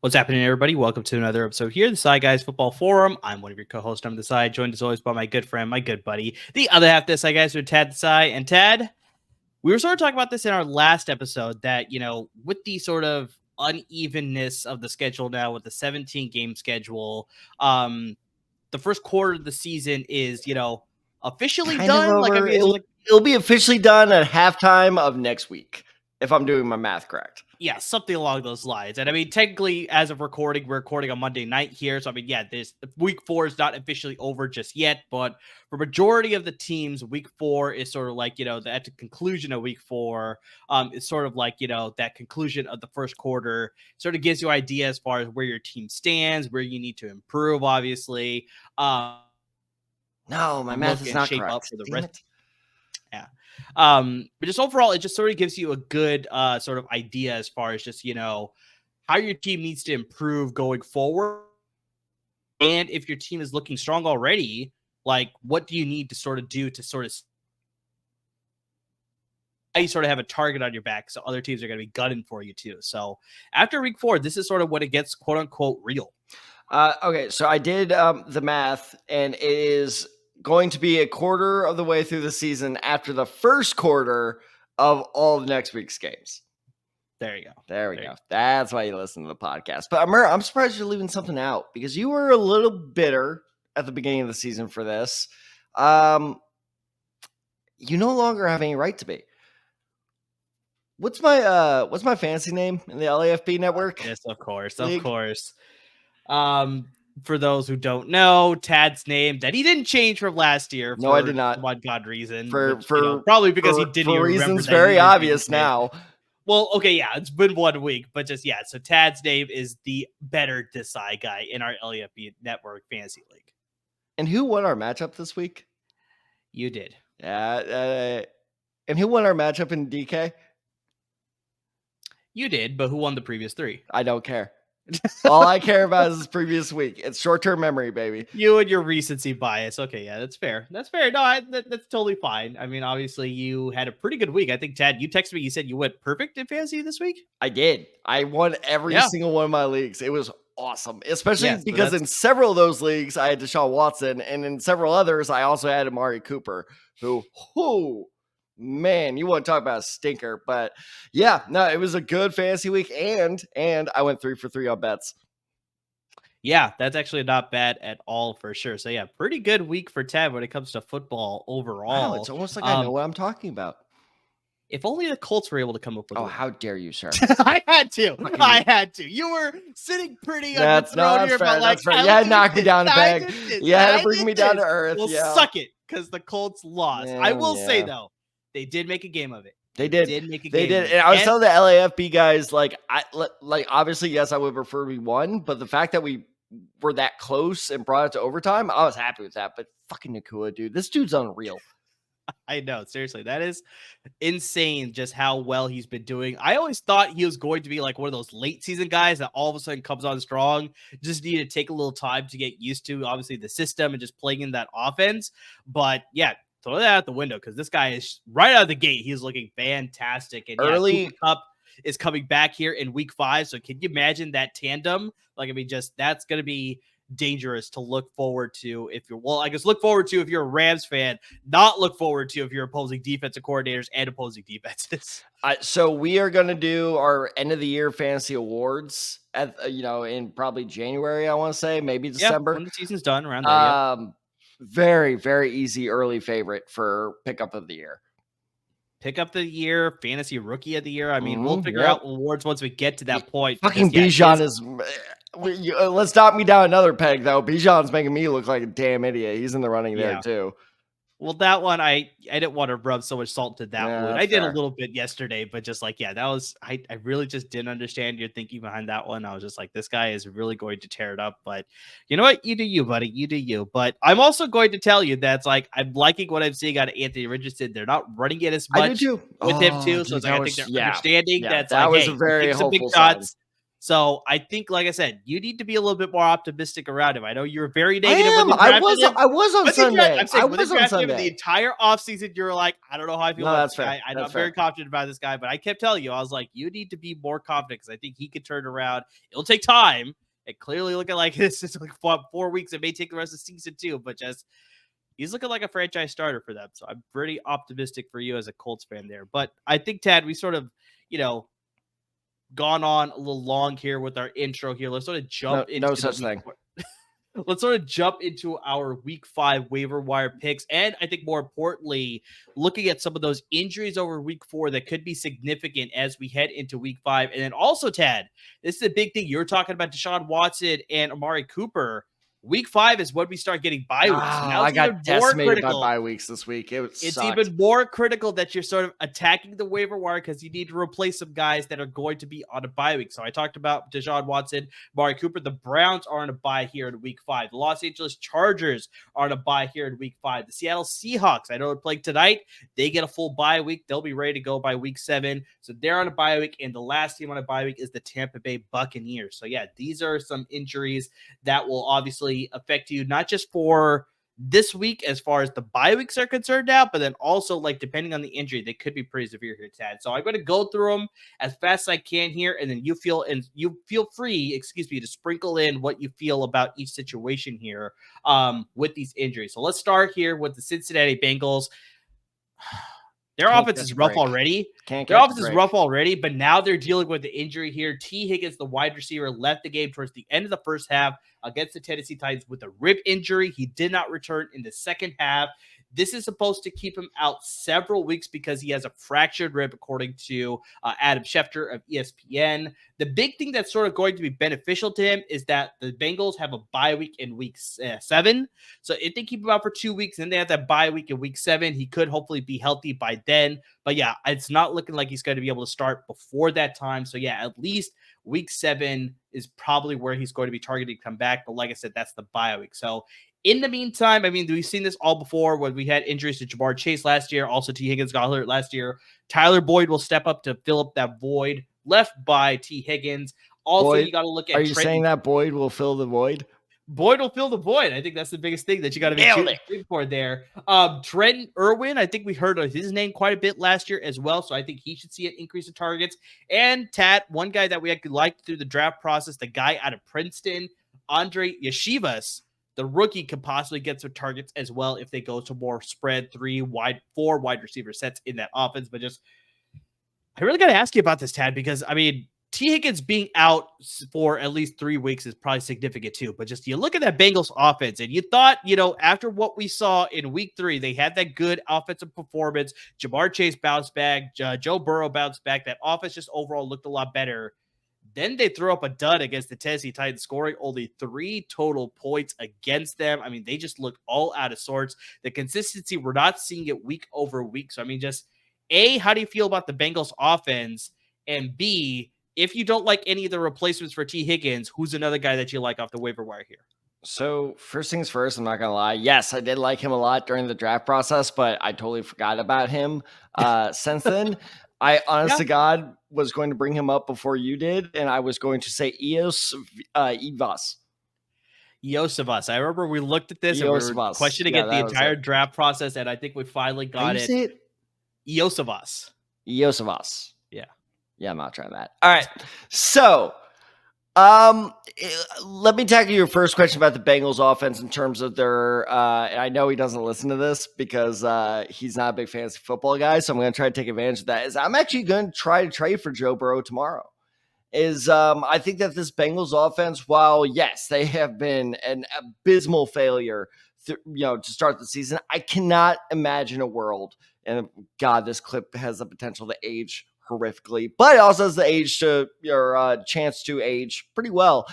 What's happening, everybody? Welcome to another episode here, the Side Guys Football Forum. I'm one of your co-hosts on the side, joined as always by my good friend, my good buddy, the other half of the Side Guys, with Tad Desai. And Tad, we were sort of talking about this in our last episode that, with the sort of unevenness of the schedule now with the 17-game schedule, the first quarter of the season is, officially kind done. It'll be officially done at halftime of next week, if I'm doing my math correct. Yeah, something along those lines. And I mean, technically, as of recording, we're recording on Monday night here. So, I mean, this week 4 is not officially over just yet. But for majority of the teams, week 4 is sort of like, at the conclusion of week 4, it's sort of like, that conclusion of the first quarter sort of gives you an idea as far as where your team stands, where you need to improve, obviously. No, my math is not shape correct. Up for the rest. Yeah. But just overall, it just sort of gives you a good sort of idea as far as just, how your team needs to improve going forward. And if your team is looking strong already, like, what do you need to sort of do to sort of you sort of have a target on your back, so other teams are going to be gunning for you too. So after week 4, this is sort of when it gets quote unquote real. Okay, so I did the math, and it is going to be a quarter of the way through the season after the first quarter of all of next week's games. There you go. There we go. That's why you listen to the podcast. But I'm surprised you're leaving something out, because you were a little bitter at the beginning of the season for this. You no longer have any right to be. What's my fantasy name in the LAFB network? Yes, of course. For those who don't know, Tad's name that he didn't change from last year. No, I did not. For God reason. For probably because he didn't. For reasons very obvious now. Well, okay, yeah, it's been 1 week, but just so Tad's name is the better Desai guy in our LAFB network fantasy league. And who won our matchup this week? You did. Yeah. And who won our matchup in DK? You did, but who won the previous 3? I don't care. All I care about is this previous week. It's short-term memory, baby. You and your recency bias. Okay, yeah, that's fair. That's fair. No, that's totally fine. I mean, obviously, you had a pretty good week. I think, Tad, you texted me. You said you went perfect in fantasy this week? I did. I won every single one of my leagues. It was awesome, especially because in several of those leagues, I had Deshaun Watson, and in several others, I also had Amari Cooper, who man, you want to talk about a stinker. But yeah, no, it was a good fantasy week, and I went 3 for 3 on bets. Yeah, that's actually not bad at all for sure. So yeah, pretty good week for Tad when it comes to football overall. Wow, it's almost like I know what I'm talking about. If only the Colts were able to come up with. Oh, how dare you, sir! I had to. You were sitting pretty on the throne here, but like, you had to knock me down a peg. You had to bring me down to earth. Well, suck it, because the Colts lost. I will say though, they did make a game of it. They did. And I was telling the LAFB guys, obviously, yes, I would prefer we won, but the fact that we were that close and brought it to overtime, I was happy with that. But fucking Nakua, dude, this dude's unreal. I know, seriously, that is insane just how well he's been doing. I always thought he was going to be like one of those late season guys that all of a sudden comes on strong. Just need to take a little time to get used to, obviously, the system and just playing in that offense. But yeah, throw that out the window, because this guy is right out of the gate. He's looking fantastic. And early Cooper Kupp is coming back here in week 5. So can you imagine that tandem? Like, I mean, that's going to be dangerous to look forward to if you're, look forward to if you're a Rams fan, not look forward to if you're opposing defensive coordinators and opposing defenses. So we are going to do our end of the year fantasy awards at, in probably January, I want to say, maybe December. When the season's done around there. Very, very easy early favorite for pickup of the year. Pick up the year, fantasy rookie of the year. I mean, we'll figure out awards once we get to that point. Fucking Bijan is. Let's knock me down another peg, though. Bijan's making me look like a damn idiot. He's in the running there too. Well, that one I didn't want to rub so much salt to that wound. I did a little bit yesterday, but just like, yeah, that was I really just didn't understand your thinking behind that one. I was just like, this guy is really going to tear it up. But you know what? You do you, buddy. You do you. But I'm also going to tell you that's like I'm liking what I'm seeing out of Anthony Richardson. They're not running it as much with him too. So it's like I think they're understanding that's that like, was hey, a very take some big hopeful shots. sign. So I think, like I said, you need to be a little bit more optimistic around him. I know you're very I negative am. when I was on Sunday. I'm saying when they drafted him in the entire offseason, you're like, I don't know how I feel about this guy. I'm not very confident about this guy, but I kept telling you, I was like, you need to be more confident because I think he could turn around. It'll take time. It clearly looking like this is like 4 weeks. It may take the rest of the season too, but just he's looking like a franchise starter for them. So I'm pretty optimistic for you as a Colts fan there. But I think, Tad, we sort of, gone on a little long here with our intro here. Let's sort of jump into no such thing. Let's sort of jump into our week 5 waiver wire picks. And I think more importantly, looking at some of those injuries over week 4 that could be significant as we head into week 5. And then also, Tad, this is a big thing. You're talking about Deshaun Watson and Amari Cooper. Week 5 is when we start getting bye weeks. So now I got decimated by bye weeks this week. It's even more critical that you're sort of attacking the waiver wire because you need to replace some guys that are going to be on a bye week. So I talked about Deshaun Watson, Amari Cooper. The Browns are on a bye here in week 5. The Los Angeles Chargers are on a bye here in week 5. The Seattle Seahawks, I know they're playing tonight. They get a full bye week. They'll be ready to go by week 7. So they're on a bye week. And the last team on a bye week is the Tampa Bay Buccaneers. So yeah, these are some injuries that will obviously affect you, not just for this week as far as the bye weeks are concerned now, but then also like depending on the injury, they could be pretty severe here, Tad. So I'm going to go through them as fast as I can here, and then you feel free, to sprinkle in what you feel about each situation here with these injuries. So let's start here with the Cincinnati Bengals. Their offense is rough already. Their offense is rough already, but now they're dealing with the injury here. T. Higgins, the wide receiver, left the game towards the end of the first half against the Tennessee Titans with a rib injury. He did not return in the second half. This is supposed to keep him out several weeks because he has a fractured rib, according to Adam Schefter of ESPN. The big thing that's sort of going to be beneficial to him is that the Bengals have a bye week in week 7. So if they keep him out for 2 weeks and they have that bye week in week 7, he could hopefully be healthy by then. But yeah, it's not looking like he's going to be able to start before that time. So yeah, at least week 7 is probably where he's going to be targeted to come back. But like I said, that's the bye week. So in the meantime, I mean, we've seen this all before when we had injuries to Jamar Chase last year. Also, T. Higgins got hurt last year. Tyler Boyd will step up to fill up that void left by T. Higgins. Also, you got to look at. Are you saying that Boyd will fill the void? Boyd will fill the void. I think that's the biggest thing that you got to be shooting for there. Trent Irwin, I think we heard of his name quite a bit last year as well, so I think he should see an increase in targets. And Tat, one guy that we actually liked through the draft process, the guy out of Princeton, Andre Yeshivas, the rookie, could possibly get some targets as well if they go to more spread 4 wide receiver sets in that offense. But just, I really got to ask you about this, Tad, because I mean, T. Higgins being out for at least 3 weeks is probably significant too. But just you look at that Bengals offense and you thought, after what we saw in week 3, they had that good offensive performance. Jamar Chase bounced back. Joe Burrow bounced back. That offense just overall looked a lot better. Then they threw up a dud against the Tennessee Titans, scoring only 3 total points against them. I mean, they just look all out of sorts. The consistency, we're not seeing it week over week. So, I mean, just A, how do you feel about the Bengals offense? And B, if you don't like any of the replacements for T. Higgins, who's another guy that you like off the waiver wire here? So first things first, I'm not going to lie. Yes, I did like him a lot during the draft process, but I totally forgot about him since then. I, honest to God, was going to bring him up before you did, and I was going to say Iosivas. Iosivas. I remember we looked at this and we were questioning it the entire draft process, and I think we finally got it. Iosivas. Iosivas. Yeah. Yeah, I'm not trying that. All right. So, let me tackle your first question about the Bengals offense in terms of their, I know he doesn't listen to this because he's not a big fantasy football guy, so I'm going to try to take advantage of that. I'm actually going to try to trade for Joe Burrow tomorrow. I think that this Bengals offense, while yes, they have been an abysmal failure, to start the season, I cannot imagine a world, and God, this clip has the potential to age horrifically, but it also has the chance to age pretty well.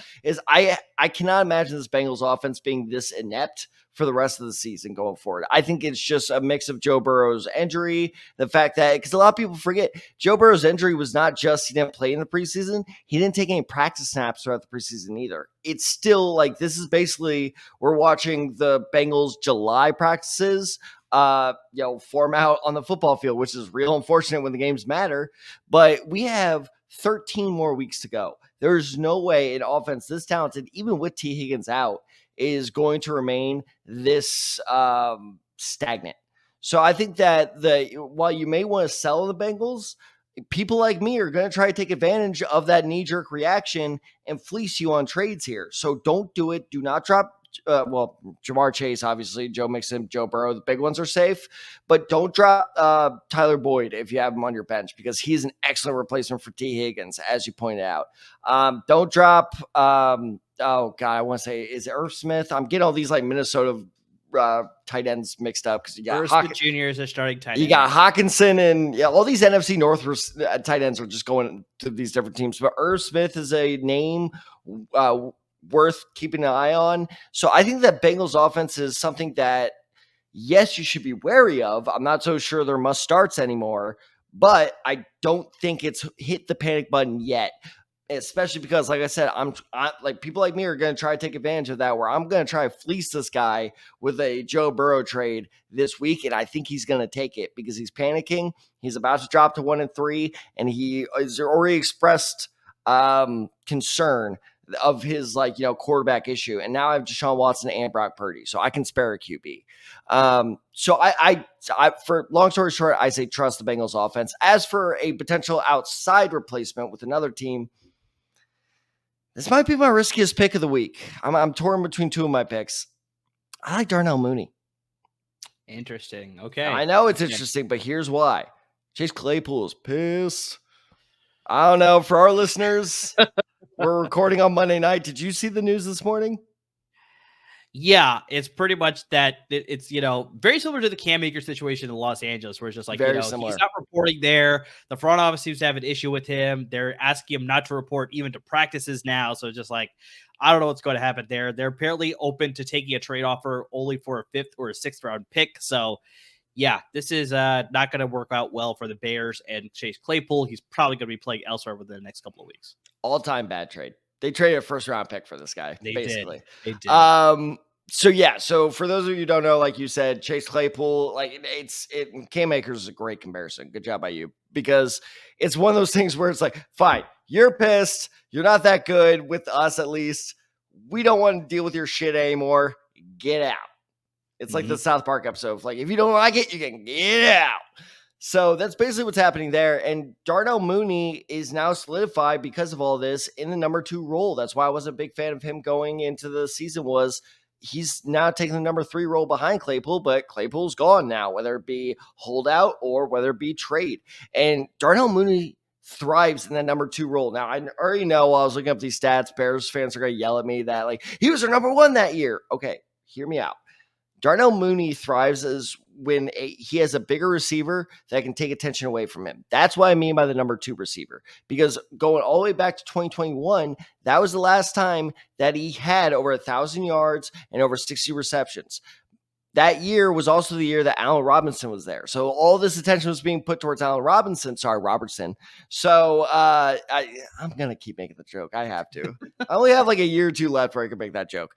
I cannot imagine this Bengals offense being this inept for the rest of the season going forward. I think it's just a mix of Joe Burrow's injury, the fact that, because a lot of people forget, Joe Burrow's injury was not just he didn't play in the preseason, he didn't take any practice snaps throughout the preseason either. It's still like, this is basically, we're watching the Bengals July practices form out on the football field, which is real unfortunate when the games matter. But we have 13 more weeks to go. There's no way an offense this talented, even with T. Higgins out, is going to remain this stagnant. So I think that while you may want to sell the Bengals, people like me are going to try to take advantage of that knee-jerk reaction and fleece you on trades here. So don't do it. Do not drop Jamar Chase, obviously, Joe Mixon, Joe Burrow, the big ones are safe, but don't drop Tyler Boyd if you have him on your bench, because he's an excellent replacement for T. Higgins, as you pointed out. Don't drop, I want to say, is it Irv Smith? I'm getting all these like Minnesota tight ends mixed up because you got Smith Jr. is a starting tight end. You got Hawkinson and all these NFC North tight ends are just going to these different teams, but Irv Smith is a name worth keeping an eye on. So I think that Bengals offense is something that, yes, you should be wary of. I'm not so sure they're must starts anymore, but I don't think it's hit the panic button yet, especially because, like I said, I like people like me are going to try to take advantage of that, where I'm going to try to fleece this guy with a Joe Burrow trade this week. And I think he's going to take it because he's panicking. He's about to drop to 1-3, and he has already expressed concern of his quarterback issue. And now I have Deshaun Watson and Brock Purdy, so I can spare a QB. So I for long story short, I say trust the Bengals offense. As for a potential outside replacement with another team, this might be my riskiest pick of the week. I'm torn between two of my picks. I like Darnell Mooney. Interesting. Okay. I know it's interesting, but here's why. Chase Claypool is pissed. I don't know. For our listeners, we're recording on Monday night. Did you see the news this morning? Yeah, it's pretty much that. It's very similar to the Cam Akers situation in Los Angeles, where it's just like he's not reporting there. The front office seems to have an issue with him. They're asking him not to report even to practices now. So it's just like, I don't know what's going to happen there. They're apparently open to taking a trade offer only for a 5th or a 6th round pick. So yeah, this is not going to work out well for the Bears and Chase Claypool. He's probably going to be playing elsewhere within the next couple of weeks. All-time bad trade. They traded a 1st-round pick for this guy, basically. They did. So for those of you who don't know, like you said, Chase Claypool, Cam Akers is a great comparison. Good job by you, because it's one of those things where it's like, fine, you're pissed. You're not that good with us, at least. We don't want to deal with your shit anymore. Get out. It's like the South Park episode. Like, if you don't like it, you can get out. So that's basically what's happening there. And Darnell Mooney is now solidified because of all this in the number 2 role. That's why I wasn't a big fan of him going into the season, was he's now taking the number 3 role behind Claypool, but Claypool's gone now, whether it be holdout or whether it be trade. And Darnell Mooney thrives in that number 2 role. Now, I already know while I was looking up these stats, Bears fans are going to yell at me that he was their number 1 that year. Okay, hear me out. Darnell Mooney thrives as when he has a bigger receiver that can take attention away from him. That's what I mean by the number 2 receiver, because going all the way back to 2021, that was the last time that he had over 1,000 yards and over 60 receptions. That year was also the year that Allen Robinson was there. So all this attention was being put towards Robertson. So I'm going to keep making the joke. I have to. I only have a year or 2 left where I can make that joke.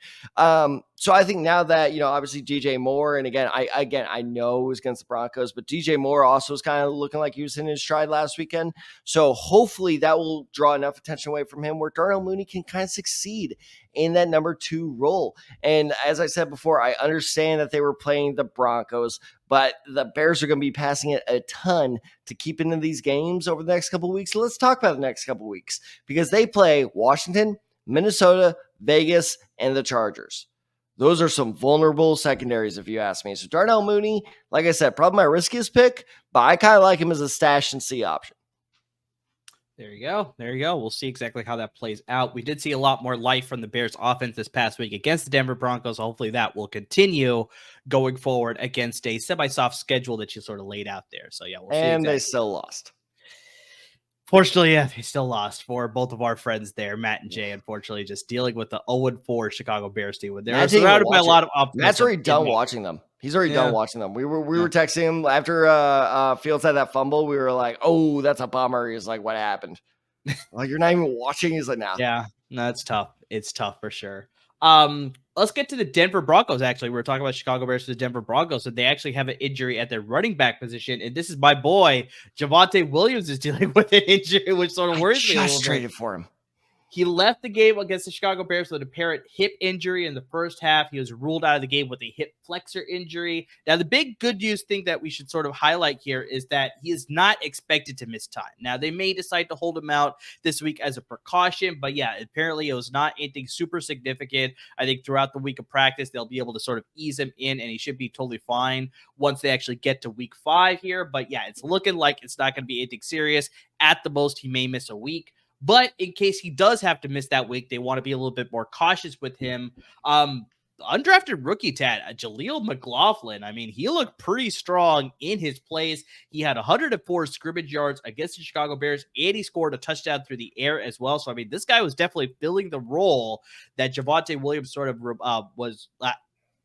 So I think now that, obviously DJ Moore, and again, I know it was against the Broncos, but DJ Moore also was kind of looking like he was in his stride last weekend. So hopefully that will draw enough attention away from him where Darnell Mooney can kind of succeed in that number 2 role. And as I said before, I understand that they were playing the Broncos, but the Bears are going to be passing it a ton to keep into these games over the next couple of weeks. So let's talk about the next couple of weeks, because they play Washington, Minnesota, Vegas, and the Chargers. Those are some vulnerable secondaries, if you ask me. So Darnell Mooney, like I said, probably my riskiest pick, but I kind of like him as a stash and see option. There you go. We'll see exactly how that plays out. We did see a lot more life from the Bears offense this past week against the Denver Broncos. Hopefully that will continue going forward against a semi-soft schedule that you sort of laid out there. So yeah, we'll see. And they still lost. Fortunately, yeah, they still lost for both of our friends there, Matt and Jay. Unfortunately, just dealing with the 0-4 Chicago Bears team. They were surrounded by a lot of optimism. Matt's already done watching them. He's already done watching them. We were texting him after Fields had that fumble. We were like, "Oh, that's a bummer." He's like, "What happened?" Like, you're not even watching. He's like, "Nah." Yeah, no, it's tough. It's tough for sure. Let's get to the Denver Broncos. Actually, we were talking about Chicago Bears to the Denver Broncos, so they actually have an injury at their running back position, and this is my boy Javonte Williams is dealing with an injury, which sort of worries me a little bit. Traded for him. He left the game against the Chicago Bears with an apparent hip injury in the first half. He was ruled out of the game with a hip flexor injury. Now, the big good news thing that we should sort of highlight here is that he is not expected to miss time. Now, they may decide to hold him out this week as a precaution, but yeah, apparently it was not anything super significant. I think throughout the week of practice, they'll be able to sort of ease him in, and he should be totally fine once they actually get to week 5 here. But yeah, it's looking like it's not going to be anything serious. At the most, he may miss a week. But in case he does have to miss that week, they want to be a little bit more cautious with him. Undrafted rookie Jaleel McLaughlin. I mean, he looked pretty strong in his plays. He had 104 scrimmage yards against the Chicago Bears, and he scored a touchdown through the air as well. So, I mean, this guy was definitely filling the role that Javonte Williams sort of was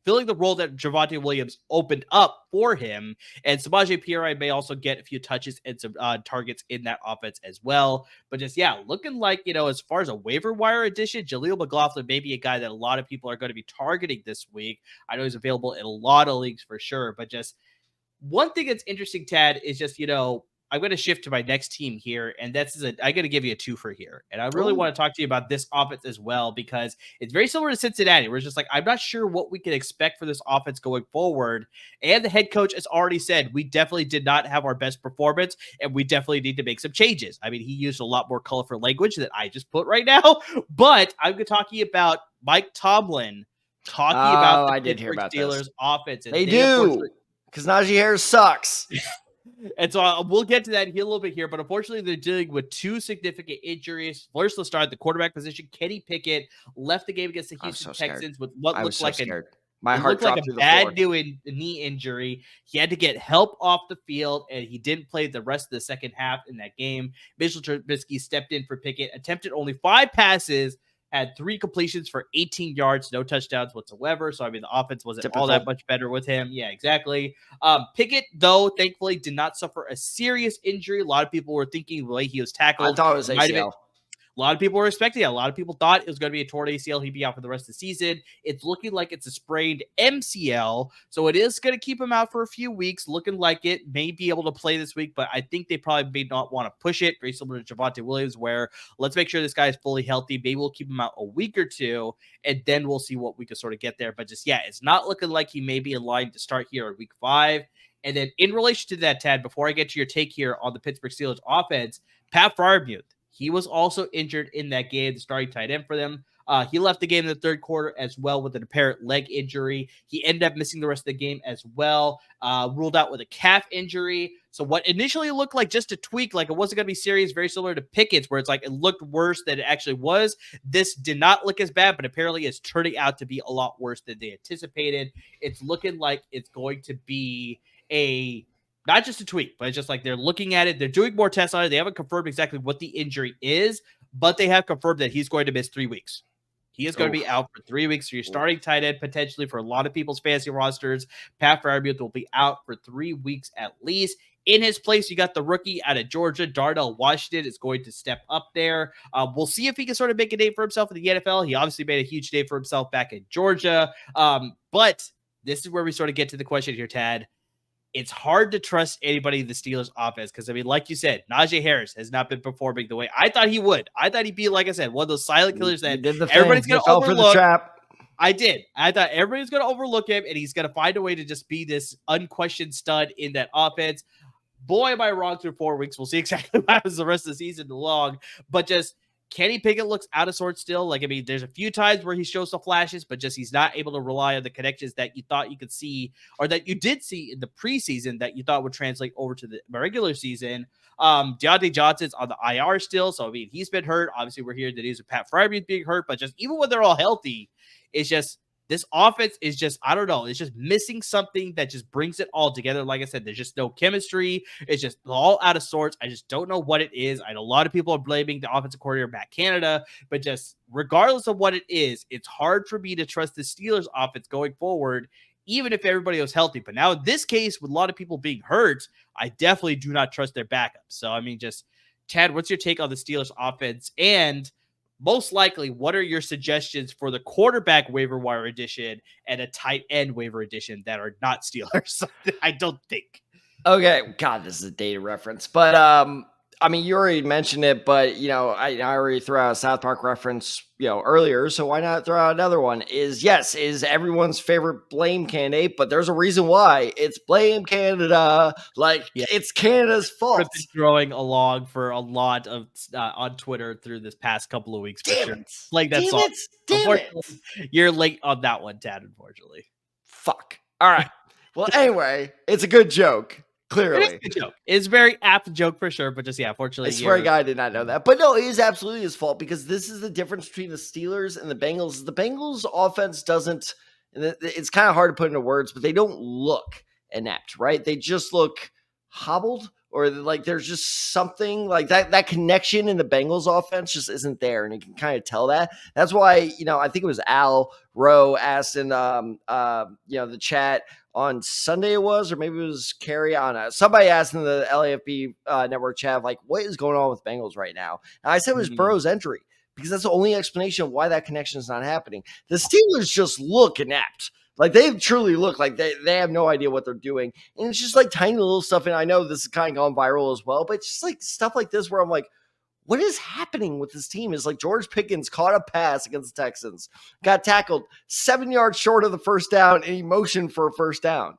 filling the role that Javonte Williams opened up for him. And Samaje Perine may also get a few touches and some targets in that offense as well. But just, yeah, looking like, as far as a waiver wire addition, Jaleel McLaughlin may be a guy that a lot of people are going to be targeting this week. I know he's available in a lot of leagues for sure. But just one thing that's interesting, Tad, is just, I'm going to shift to my next team here, and I'm going to give you a 2-for here. And I really want to talk to you about this offense as well, because it's very similar to Cincinnati. We're just like, I'm not sure what we can expect for this offense going forward. And the head coach has already said, we definitely did not have our best performance, and we definitely need to make some changes. I mean, he used a lot more colorful language that I just put right now, but I'm going to talk to you about Mike Tomlin talking about the Pittsburgh Steelers offense. And they do, because Najee Harris sucks. And so we'll get to that here a little bit here, but unfortunately they're dealing with 2 significant injuries. First, let's start at the quarterback position. Kenny Pickett left the game against the Houston Texans with what looked like a bad knee injury. He had to get help off the field, and he didn't play the rest of the second half in that game. Mitchell Trubisky stepped in for Pickett, attempted only 5 passes, had 3 completions for 18 yards, no touchdowns whatsoever. So, I mean, the offense wasn't all that much better with him. Yeah, exactly. Pickett, though, thankfully did not suffer a serious injury. A lot of people were thinking the way he was tackled. I thought it was ACL. A lot of people were expecting it. A lot of people thought it was going to be a torn ACL. He'd be out for the rest of the season. It's looking like it's a sprained MCL. So it is going to keep him out for a few weeks. Looking like it may be able to play this week, but I think they probably may not want to push it. Very similar to Javonte Williams, where let's make sure this guy is fully healthy. Maybe we'll keep him out a week or 2, and then we'll see what we can sort of get there. But just, yeah, it's not looking like he may be in line to start here in week 5. And then in relation to that, Tad, before I get to your take here on the Pittsburgh Steelers offense, Pat Freiermuth. He was also injured in that game, the starting tight end for them. He left the game in the third quarter as well with an apparent leg injury. He ended up missing the rest of the game as well, ruled out with a calf injury. So what initially looked like just a tweak, like it wasn't going to be serious, very similar to Pickett's, where it's like it looked worse than it actually was. This did not look as bad, but apparently it's turning out to be a lot worse than they anticipated. It's looking like it's going to be not just a tweak, but it's just like they're looking at it. They're doing more tests on it. They haven't confirmed exactly what the injury is, but they have confirmed that he's going to miss 3 weeks. He is going to be out for 3 weeks. So you're starting tight end potentially for a lot of people's fantasy rosters. Pat Freiermuth will be out for 3 weeks at least. In his place, you got the rookie out of Georgia, Darnell Washington, is going to step up there. We'll see if he can sort of make a name for himself in the NFL. He obviously made a huge name for himself back in Georgia. But this is where we sort of get to the question here, Tad. It's hard to trust anybody in the Steelers offense because, I mean, like you said, Najee Harris has not been performing the way I thought he would. I thought he'd be, like I said, one of those silent killers that everybody's going to overlook. For the trap. I did. I thought everybody's going to overlook him, and he's going to find a way to just be this unquestioned stud in that offense. Boy, am I wrong through 4 weeks. We'll see exactly what happens the rest of the season long. But just Kenny Pickett looks out of sorts still. Like, I mean, there's a few times where he shows some flashes, but just he's not able to rely on the connections that you thought you could see or that you did see in the preseason that you thought would translate over to the regular season. Deontay Johnson's on the IR still. So, I mean, he's been hurt. Obviously, we're hearing the news of Pat Freiermuth being hurt, but just even when they're all healthy, it's just this offense is just, I don't know, it's just missing something that just brings it all together. Like I said, there's just no chemistry. It's just all out of sorts. I just don't know what it is. I know a lot of people are blaming the offensive coordinator Matt Canada, but just regardless of what it is, it's hard for me to trust the Steelers offense going forward, even if everybody was healthy. But now in this case, with a lot of people being hurt, I definitely do not trust their backup. So, I mean, just Tad, what's your take on the Steelers offense? And most likely, what are your suggestions for the quarterback waiver wire edition and a tight end waiver edition that are not Steelers? I don't think. Okay. God, this is a dated reference, but I mean, you already mentioned it, but I already threw out a South Park reference, earlier. So why not throw out another one? Is everyone's favorite blame candidate, but there's a reason why. It's blame Canada. It's Canada's fault. I've been throwing along for a lot of on Twitter through this past couple of weeks. Damn for it. Sure. Like that song. Damn it. You're late on that one, Tad, unfortunately. Fuck. All right. Well, anyway, it's a good joke. Clearly, it is a good joke. It's a very apt joke for sure, but just unfortunately, I swear to God, I did not know that. But no, it is absolutely his fault, because this is the difference between the Steelers and the Bengals. The Bengals offense doesn't, and it's kind of hard to put into words, but they don't look inept, right? They just look hobbled, or like there's just something like that connection in the Bengals offense just isn't there, and you can kind of tell that. That's why, I think it was Al Rowe asked in the chat on Sunday, it was, or maybe it was Carrie on somebody asked in the LAFB network chat, like, what is going on with Bengals right now? And I said it was Burrow's injury, because that's the only explanation of why that connection is not happening. The Steelers just look inept. Like, they truly look like they have no idea what they're doing. And it's just like tiny little stuff. And I know this is kind of gone viral as well, but it's just like stuff like this where I'm like, what is happening with this team? Is like George Pickens caught a pass against the Texans, got tackled 7 yards short of the first down, and he motioned for a first down.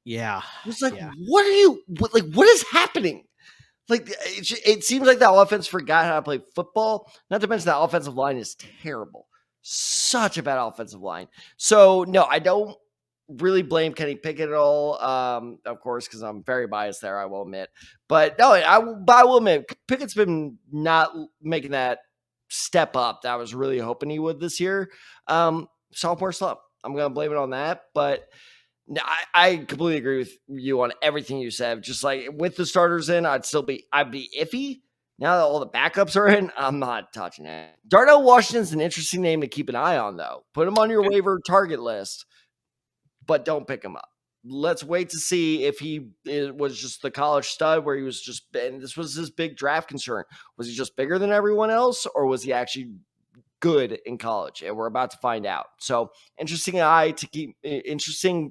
Yeah. It's like, what is happening? Like, it seems like that offense forgot how to play football. Not to mention that offensive line is terrible. Such a bad offensive line. So, no, I don't really blame Kenny Pickett at all. Of course, because I'm very biased there, I will admit. But no, I will admit, Pickett's been not making that step up that I was really hoping he would this year. Sophomore slump. I'm going to blame it on that. But I completely agree with you on everything you said. Just like with the starters in, I'd be iffy. Now that all the backups are in, I'm not touching it. Darnell Washington's an interesting name to keep an eye on, though. Put him on your waiver target list, but don't pick him up. Let's wait to see if he was just the college stud where he was just, and this was his big draft concern. Was he just bigger than everyone else, or was he actually good in college? And we're about to find out. So interesting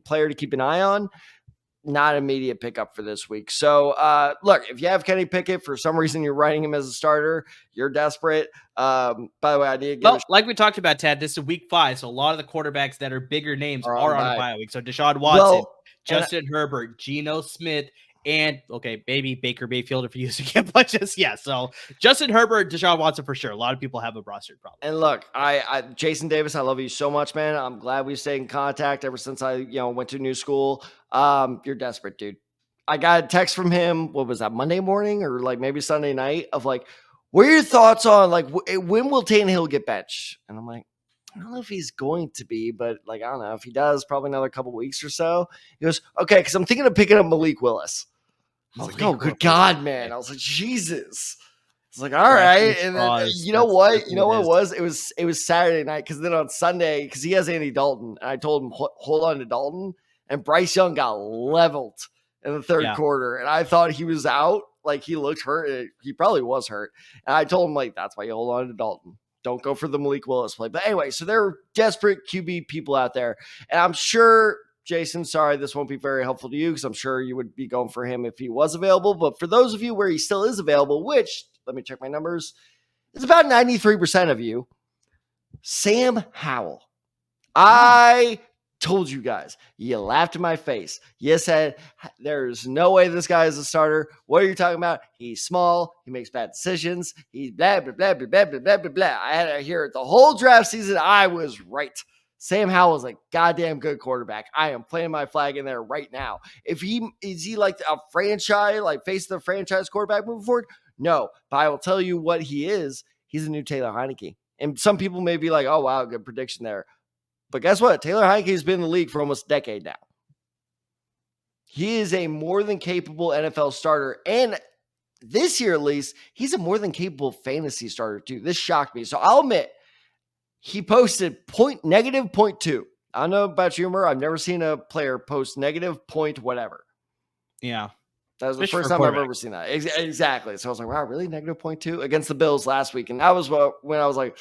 player to keep an eye on. Not immediate pickup for this week. So, look, if you have Kenny Pickett, for some reason you're writing him as a starter, you're desperate. By the way, I did get like we talked about, Tad, this is week 5, so a lot of the quarterbacks that are bigger names are on a bye week. So Deshaun Watson, Justin Herbert, Geno Smith, and maybe Baker Mayfield if you're using him, but so Justin Herbert, Deshaun Watson for sure. A lot of people have a roster problem. And look, I Jason Davis, I love you so much, man. I'm glad we stayed in contact ever since I went to new school. You're desperate, dude. I got a text from him. What was that, Monday morning or like maybe Sunday night, of like, what are your thoughts on like when will Tannehill get benched? And I'm like, I don't know if he's going to be, but like, I don't know if he does, probably another couple weeks or so. He goes, okay, because I'm thinking of picking up Malik Willis. I was like, oh, good God, man. I was like, Jesus. I was like, all right. And then you know what? You know what it was? It was Saturday night, because then on Sunday, because he has Andy Dalton, and I told him, hold on to Dalton. And Bryce Young got leveled in the third quarter. And I thought he was out. Like, he looked hurt. He probably was hurt. And I told him, like, that's why you hold on to Dalton. Don't go for the Malik Willis play. But anyway, so there are desperate QB people out there. And I'm sure, Jason, sorry, this won't be very helpful to you, because I'm sure you would be going for him if he was available. But for those of you where he still is available, which, let me check my numbers, it's about 93% of you, Sam Howell. I told you guys. You laughed in my face. You said, there's no way this guy is a starter. What are you talking about? He's small. He makes bad decisions. He's blah, blah, blah, blah, blah, blah, blah, blah. I had to hear it the whole draft season. I was right. Sam Howell is a goddamn good quarterback. I am planting my flag in there right now. Is he like a franchise, like face of the franchise quarterback moving forward? No, but I will tell you what he is. He's a new Taylor Heineke. And some people may be like, oh, wow, good prediction there. But guess what? Taylor Heinicke has been in the league for almost a decade now. He is a more than capable NFL starter. And this year, at least, he's a more than capable fantasy starter, too. This shocked me. So I'll admit, he posted negative 0.2. I don't know about you, I've never seen a player post negative point whatever. Yeah. That was the first time I've ever seen that. Exactly. So I was like, wow, really? Negative 0.2 against the Bills last week. And that was when I was like,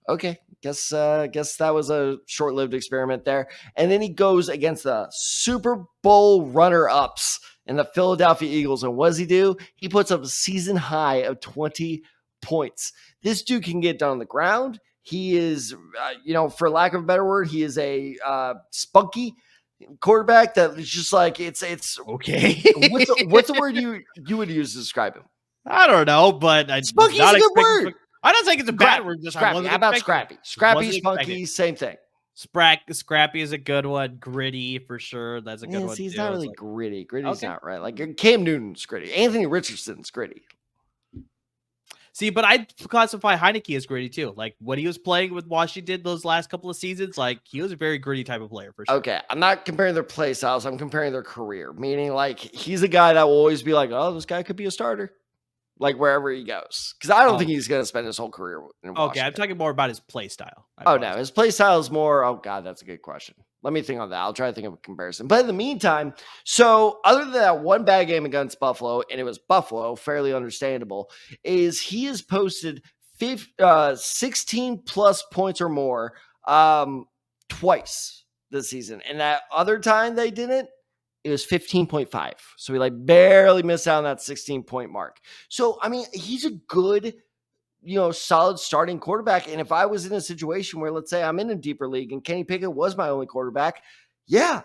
okay, guess that was a short-lived experiment there. And then he goes against the Super Bowl runner-ups in the Philadelphia Eagles. And what does he do? He puts up a season high of 20 points. This dude can get down on the ground. He is, for lack of a better word, he is a spunky quarterback that is just like it's okay. What's the word you would use to describe him? I don't know, but spunky's a good word. I don't think it's a bad word. Scrappy. How about scrappy? Scrappy, spunky, same thing. Scrappy is a good one. Gritty for sure. That's a good one. He's not really gritty. Gritty's not right. Like Cam Newton's gritty. Anthony Richardson's gritty. See, but I'd classify Heinicke as gritty too. Like when he was playing with Washington those last couple of seasons, like he was a very gritty type of player for sure. Okay, I'm not comparing their play styles. I'm comparing their career. Meaning, like he's a guy that will always be like, oh, this guy could be a starter. Like wherever he goes. Because I don't think he's going to spend his whole career in Washington. Okay, I'm talking more about his play style. No. His play style is more, oh, God, that's a good question. Let me think on that. I'll try to think of a comparison. But in the meantime, so other than that one bad game against Buffalo, and it was Buffalo, fairly understandable, is he has posted 16 plus points or more twice this season. And that other time they didn't, it was 15.5. So he barely missed out on that 16-point mark. So, I mean, he's a good, solid starting quarterback. And if I was in a situation where, let's say I'm in a deeper league and Kenny Pickett was my only quarterback, yeah,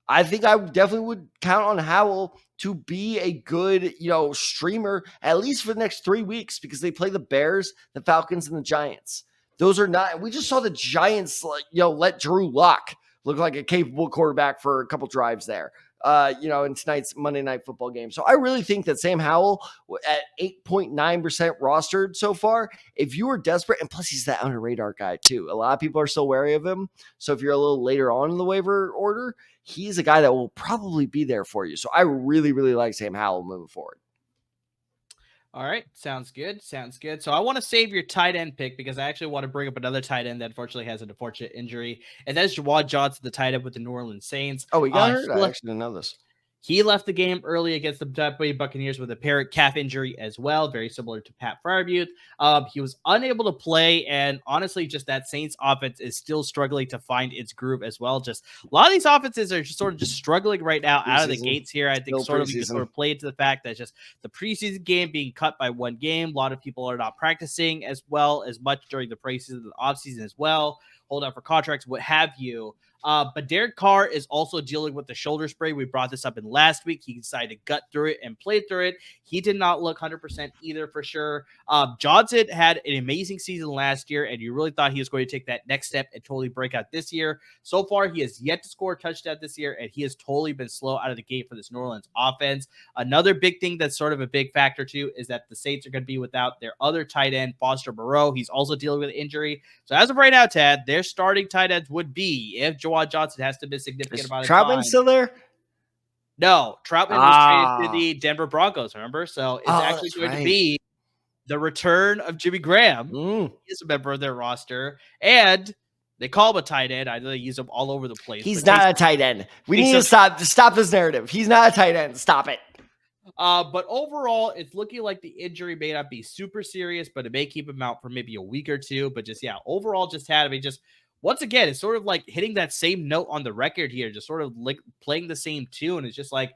I think I definitely would count on Howell to be a good, streamer, at least for the next 3 weeks, because they play the Bears, the Falcons, and the Giants. Those are not, we just saw the Giants, let Drew Lock look like a capable quarterback for a couple drives there. In tonight's Monday Night Football game. So I really think that Sam Howell at 8.9% rostered so far, if you were desperate, and plus he's that under radar guy too. A lot of people are still wary of him. So if you're a little later on in the waiver order, he's a guy that will probably be there for you. So I really, really like Sam Howell moving forward. All right. Sounds good. So I want to save your tight end pick because I actually want to bring up another tight end that unfortunately has an unfortunate injury. And that's Javonte Johnson, the tight end with the New Orleans Saints. Oh, he got hurt? I actually didn't know this. He left the game early against the Tampa Bay Buccaneers with a apparent calf injury as well, very similar to Pat Freiermuth. He was unable to play, and honestly, just that Saints offense is still struggling to find its groove as well. Just a lot of these offenses are just sort of just struggling right now out of the gates here. I think sort of you sort of play into the fact that just the preseason game being cut by one game. A lot of people are not practicing as well as much during the preseason and the offseason as well. Hold out for contracts, what have you. But Derek Carr is also dealing with the shoulder sprain. We brought this up in last week. He decided to gut through it and play through it. He did not look 100% either for sure. Johnson had an amazing season last year, and you really thought he was going to take that next step and totally break out this year. So far, he has yet to score a touchdown this year, and he has totally been slow out of the gate for this New Orleans offense. Another big thing that's sort of a big factor, too, is that the Saints are going to be without their other tight end, Foster Moreau. He's also dealing with an injury. So as of right now, Tad, their starting tight ends would be, if Javonte Johnson has to miss significant amount of time. Troutman still there? No, Troutman was traded to the Denver Broncos, remember? So it's actually going to be the return of Jimmy Graham. He is a member of their roster. And they call him a tight end. I know they use him all over the place. He's not a tight end. We need to stop this narrative. He's not a tight end. Stop it. But overall, it's looking like the injury may not be super serious, but it may keep him out for maybe a week or two. But just, overall, once again, it's sort of like hitting that same note on the record here, just sort of like playing the same tune. It's just like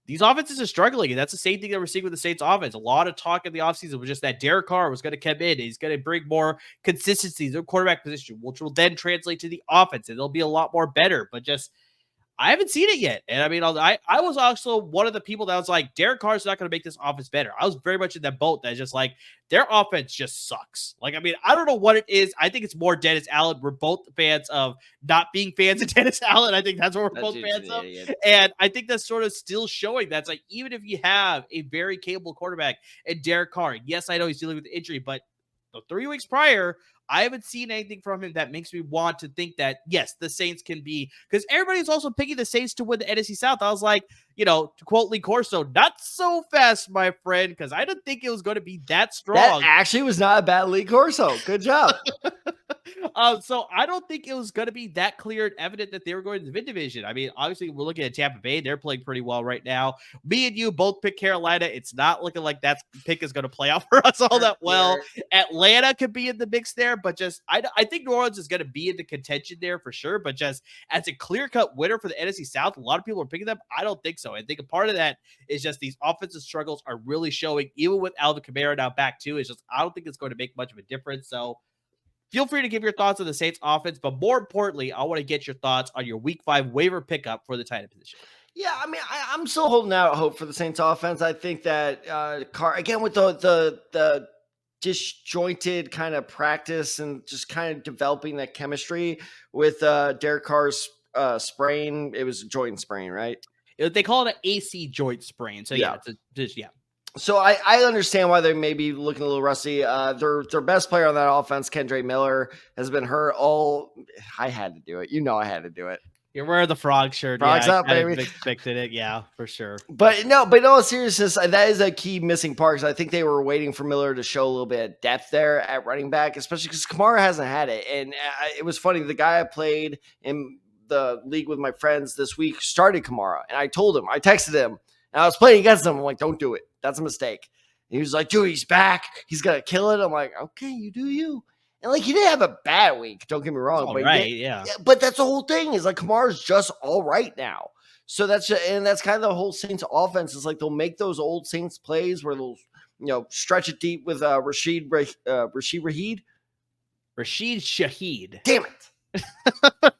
these offenses are struggling, and that's the same thing that we're seeing with the Saints offense. A lot of talk in the offseason was just that Derek Carr was going to come in. He's going to bring more consistency to the quarterback position, which will then translate to the offense, and it'll be a lot more better. But just I haven't seen it yet. And I mean, I was also one of the people that was like, Derek Carr's not going to make this offense better. I was very much in that boat that's just like, their offense just sucks. Like, I mean, I don't know what it is. I think it's more Dennis Allen. We're both fans of not being fans of Dennis Allen. I think that's what we're both fans of. And I think that's sort of still showing that's like, even if you have a very capable quarterback and Derek Carr, yes, I know he's dealing with the injury, but the 3 weeks prior, I haven't seen anything from him that makes me want to think that, yes, the Saints can be, because everybody's also picking the Saints to win the NFC South. I was like, to quote Lee Corso, not so fast, my friend, because I didn't think it was going to be that strong. That actually was not a bad Lee Corso. Good job. So I don't think it was going to be that clear and evident that they were going to the mid division. I mean, obviously, we're looking at Tampa Bay. They're playing pretty well right now. Me and you both pick Carolina. It's not looking like that pick is going to play out for us all that well. Atlanta could be in the mix there, but just I think New Orleans is going to be in the contention there for sure. But just as a clear-cut winner for the NFC South, a lot of people are picking them. I don't think so. I think a part of that is just these offensive struggles are really showing, even with Alvin Kamara now back too. It's just I don't think it's going to make much of a difference. So feel free to give your thoughts on the Saints offense, but more importantly, I want to get your thoughts on your week 5 waiver pickup for the tight end position. Yeah, I mean, I'm still holding out hope for the Saints offense. I think that again with the disjointed kind of practice and just kind of developing that chemistry with Derek Carr's sprain. It was a joint sprain, right? They call it an AC joint sprain. So yeah. So I understand why they may be looking a little rusty. Their best player on that offense, Kendre Miller, has been hurt all. I had to do it. I had to do it. You're wearing the frog shirt. Frogs up, baby. Expected it. Yeah, for sure. But in all seriousness, that is a key missing part. Because I think they were waiting for Miller to show a little bit of depth there at running back, especially because Kamara hasn't had it. And it was funny. The guy I played in the league with my friends this week started Kamara. And I told him, I texted him, and I was playing against him. I'm like, don't do it. That's a mistake. And he was like, dude, he's back. He's going to kill it. I'm like, okay, you do you. And he didn't have a bad week. Don't get me wrong. But right, yeah. But that's the whole thing is Kamara's just all right now. So that's kind of the whole Saints offense is they'll make those old Saints plays where they'll stretch it deep with Rashid Shaheed. Damn it.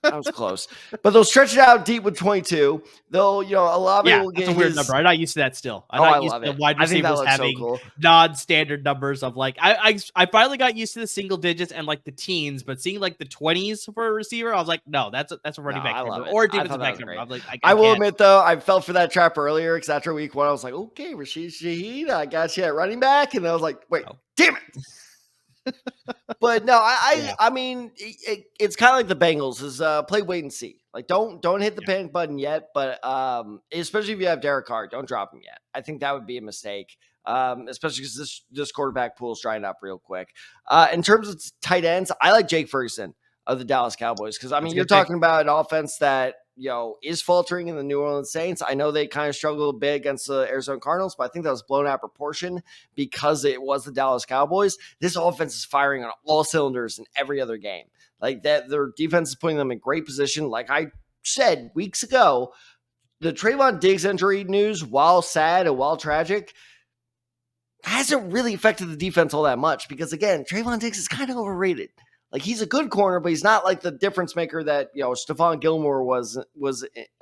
That was close, but they'll stretch it out deep with 22. They'll, a lot of people get a weird number. I'm not used to that still. I'm not used to the wide receivers having non-standard numbers of I finally got used to the single digits and the teens, but seeing the 20s for a receiver, I was like, no, that's a running back number or a defensive back number. I'm I will admit though, I fell for that trap earlier because after week 1, I was like, okay, Rashid Shaheed, I got you at running back, and I was like, wait, damn it. But no, I mean, it's kind of like the Bengals is play wait and see. Don't hit the panic button yet, but especially if you have Derek Carr, don't drop him yet. I think that would be a mistake, especially because this quarterback pool is drying up real quick. In terms of tight ends, I like Jake Ferguson of the Dallas Cowboys because you're talking about an offense that is faltering in the New Orleans Saints. I know they kind of struggled a bit against the Arizona Cardinals, but I think that was blown out of proportion because it was the Dallas Cowboys. This offense is firing on all cylinders in every other game. Their defense is putting them in great position. Like I said weeks ago, the Trayvon Diggs injury news, while sad and while tragic, hasn't really affected the defense all that much because, again, Trayvon Diggs is kind of overrated. He's a good corner, but he's not the difference maker that, Stephon Gilmore was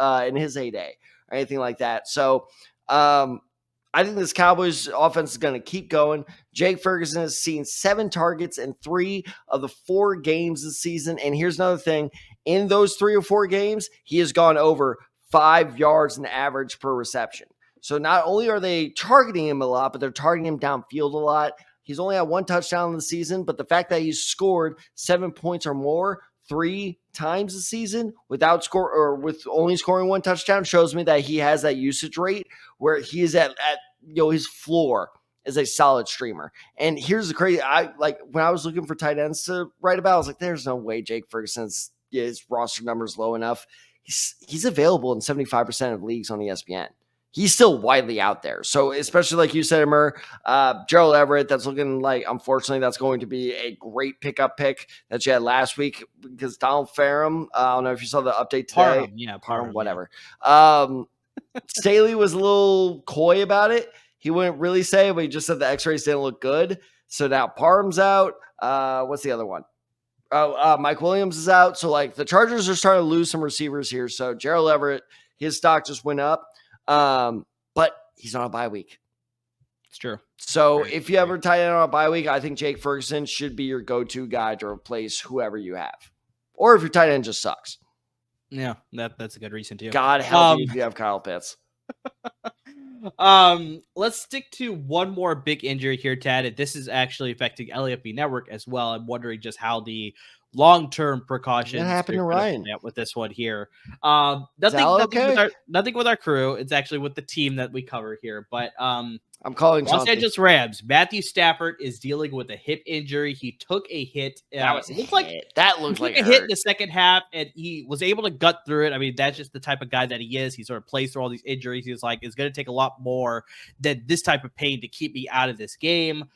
in his heyday or anything like that. So I think this Cowboys offense is going to keep going. Jake Ferguson has seen 7 targets in 3 of the 4 games this season. And here's another thing. In those 3 or 4 games, he has gone over 5 yards in average per reception. So not only are they targeting him a lot, but they're targeting him downfield a lot. He's only had 1 touchdown in the season, but the fact that he's scored 7 points or more 3 times this season with only scoring 1 touchdown shows me that he has that usage rate where he is at his floor is a solid streamer. And here's the crazy, when I was looking for tight ends to write about, I was like, there's no way Jake Ferguson's his roster numbers low enough. He's available in 75% of leagues on ESPN. He's still widely out there. So especially like you said, Amir, Gerald Everett, that's looking unfortunately, that's going to be a great pickup pick that you had last week because Donald Farham, I don't know if you saw the update today. Parham, whatever. Staley was a little coy about it. He wouldn't really say, but he just said the x-rays didn't look good. So now Parham's out. What's the other one? Mike Williams is out. So the Chargers are starting to lose some receivers here. So Gerald Everett, his stock just went up. But he's on a bye week. It's true. So if you ever tight end on a bye week, I think Jake Ferguson should be your go-to guy to replace whoever you have. Or if your tight end just sucks. Yeah, that's a good reason too. God help you if you have Kyle Pitts. Let's stick to one more big injury here, Tad. And this is actually affecting LAFB Network as well. I'm wondering just how the long-term precautions What happened to Ryan with this one here. Nothing with our crew. It's actually with the team that we cover here. But I'm calling Los Angeles Rams. Matthew Stafford is dealing with a hip injury. He took a hit. That looked like a hit in the second half, and he was able to gut through it. I mean, that's just the type of guy that he is. He sort of plays through all these injuries. He's like, it's going to take a lot more than this type of pain to keep me out of this game.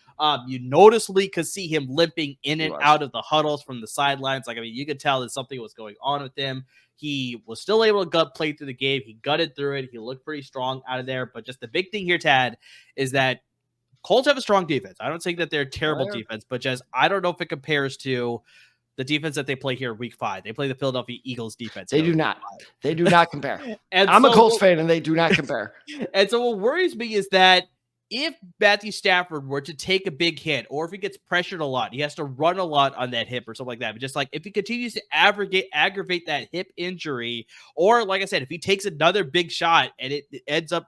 You noticeably could see him limping in and out of the huddles from the sidelines. Like, I mean, you could tell that something was going on with him. He was still able to play through the game. He gutted through it. He looked pretty strong out of there. But just the big thing here, Tad, is that Colts have a strong defense. I don't think that they're a terrible defense, but just I don't know if it compares to the defense that they play here week 5. They play the Philadelphia Eagles defense. They do not. They do not compare. I'm a Colts fan, and they do not compare. And so what worries me is that if Matthew Stafford were to take a big hit, or if he gets pressured a lot, he has to run a lot on that hip or something like that. But just like if he continues to aggravate that hip injury, or like I said, if he takes another big shot and it ends up,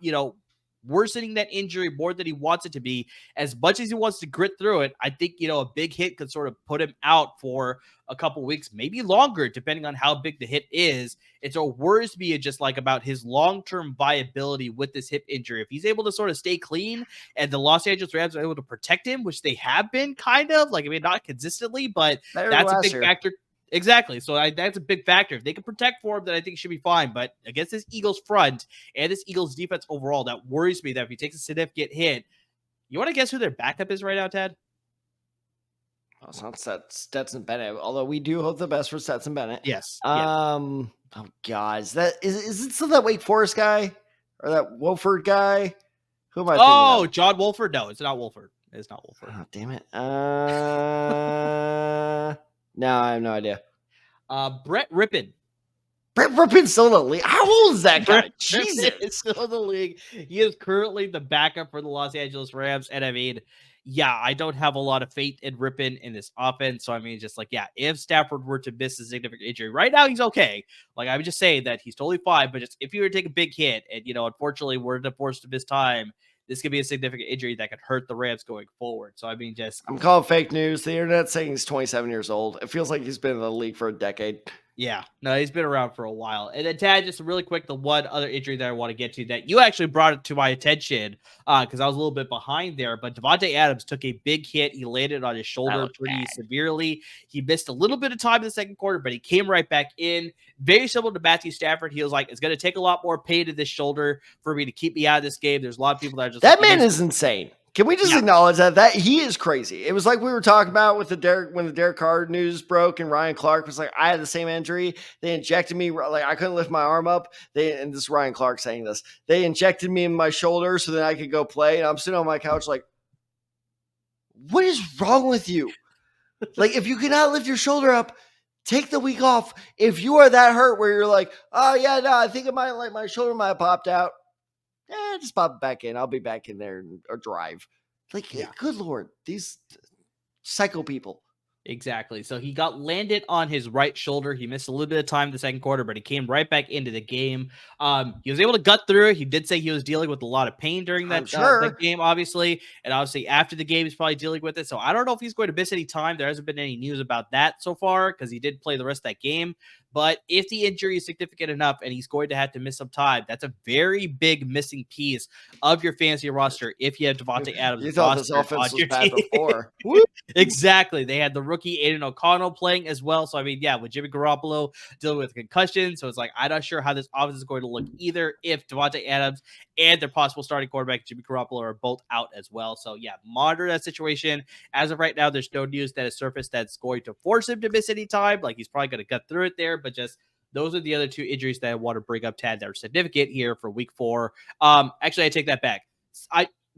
worsening that injury more than he wants it to be, as much as he wants to grit through it, I think, a big hit could sort of put him out for a couple weeks, maybe longer, depending on how big the hit is. It so worries me just like about his long-term viability with this hip injury. If he's able to sort of stay clean and the Los Angeles Rams are able to protect him, which they have been kind of, like, I mean, not consistently, but that's a big factor. Exactly. So that's a big factor. If they can protect for him, then I think it should be fine. But against this Eagles front and this Eagles defense overall, that worries me that if he takes a significant hit, you want to guess who their backup is right now, Ted? Oh, it's not Stetson Bennett, although we do hope the best for Stetson Bennett. Yes. Oh God, is it still that Wake Forest guy or that Wolford guy? Who am I thinking of? John Wolford? No, it's not Wolford. It's not Wolford. Oh, damn it. No, I have no idea. Brett Rippon. Brett Rippon's still in the league. How old is that guy? Jesus. Is still in the league. He is currently the backup for the Los Angeles Rams. And I mean, yeah, I don't have a lot of faith in Rippon in this offense. So I mean, just like, yeah, if Stafford were to miss a significant injury, right now he's okay. Like, I would just say that he's totally fine. But just if he were to take a big hit and, unfortunately we're forced to miss time, this could be a significant injury that could hurt the Rams going forward. So, I mean, I'm calling fake news. The internet's saying he's 27 years old. It feels like he's been in the league for a decade. Yeah, no, he's been around for a while. And then, Tad, just really quick, the one other injury that I want to get to that you actually brought it to my attention because I was a little bit behind there. But Davante Adams took a big hit. He landed on his shoulder pretty severely. He missed a little bit of time in the second quarter, but he came right back in. Very similar to Matthew Stafford. He was like, it's going to take a lot more pain to this shoulder for me to keep me out of this game. There's a lot of people that are just that man is insane. Can we just acknowledge that he is crazy? It was like we were talking about with when the Derek Carr news broke and Ryan Clark was like, I had the same injury. They injected me. Like, I couldn't lift my arm up. And this is Ryan Clark saying this. They injected me in my shoulder so that I could go play. And I'm sitting on my couch like, what is wrong with you? Like, if you cannot lift your shoulder up, take the week off. If you are that hurt where you're like, oh yeah, no, I think my shoulder might have popped out. Just pop it back in. I'll be back in there or drive. Like, good Lord, these psycho people. Exactly. So he got landed on his right shoulder. He missed a little bit of time in the second quarter, but he came right back into the game. He was able to gut through it. He did say he was dealing with a lot of pain during that game, obviously. And obviously after the game, he's probably dealing with it. So I don't know if he's going to miss any time. There hasn't been any news about that so far because he did play the rest of that game. But if the injury is significant enough and he's going to have to miss some time, that's a very big missing piece of your fantasy roster if you have Davante Adams. You thought this offense was bad before. Exactly. They had the rookie Aiden O'Connell playing as well. So, I mean, yeah, with Jimmy Garoppolo dealing with concussion. So, it's like, I'm not sure how this offense is going to look either if Davante Adams and their possible starting quarterback, Jimmy Garoppolo, are both out as well. So, yeah, monitor that situation. As of right now, there's no news that has surfaced that's going to force him to miss any time. Like, he's probably going to gut through it there, but just those are the other two injuries that I want to bring up, Tad, that are significant here for week 4. Actually, I take that back.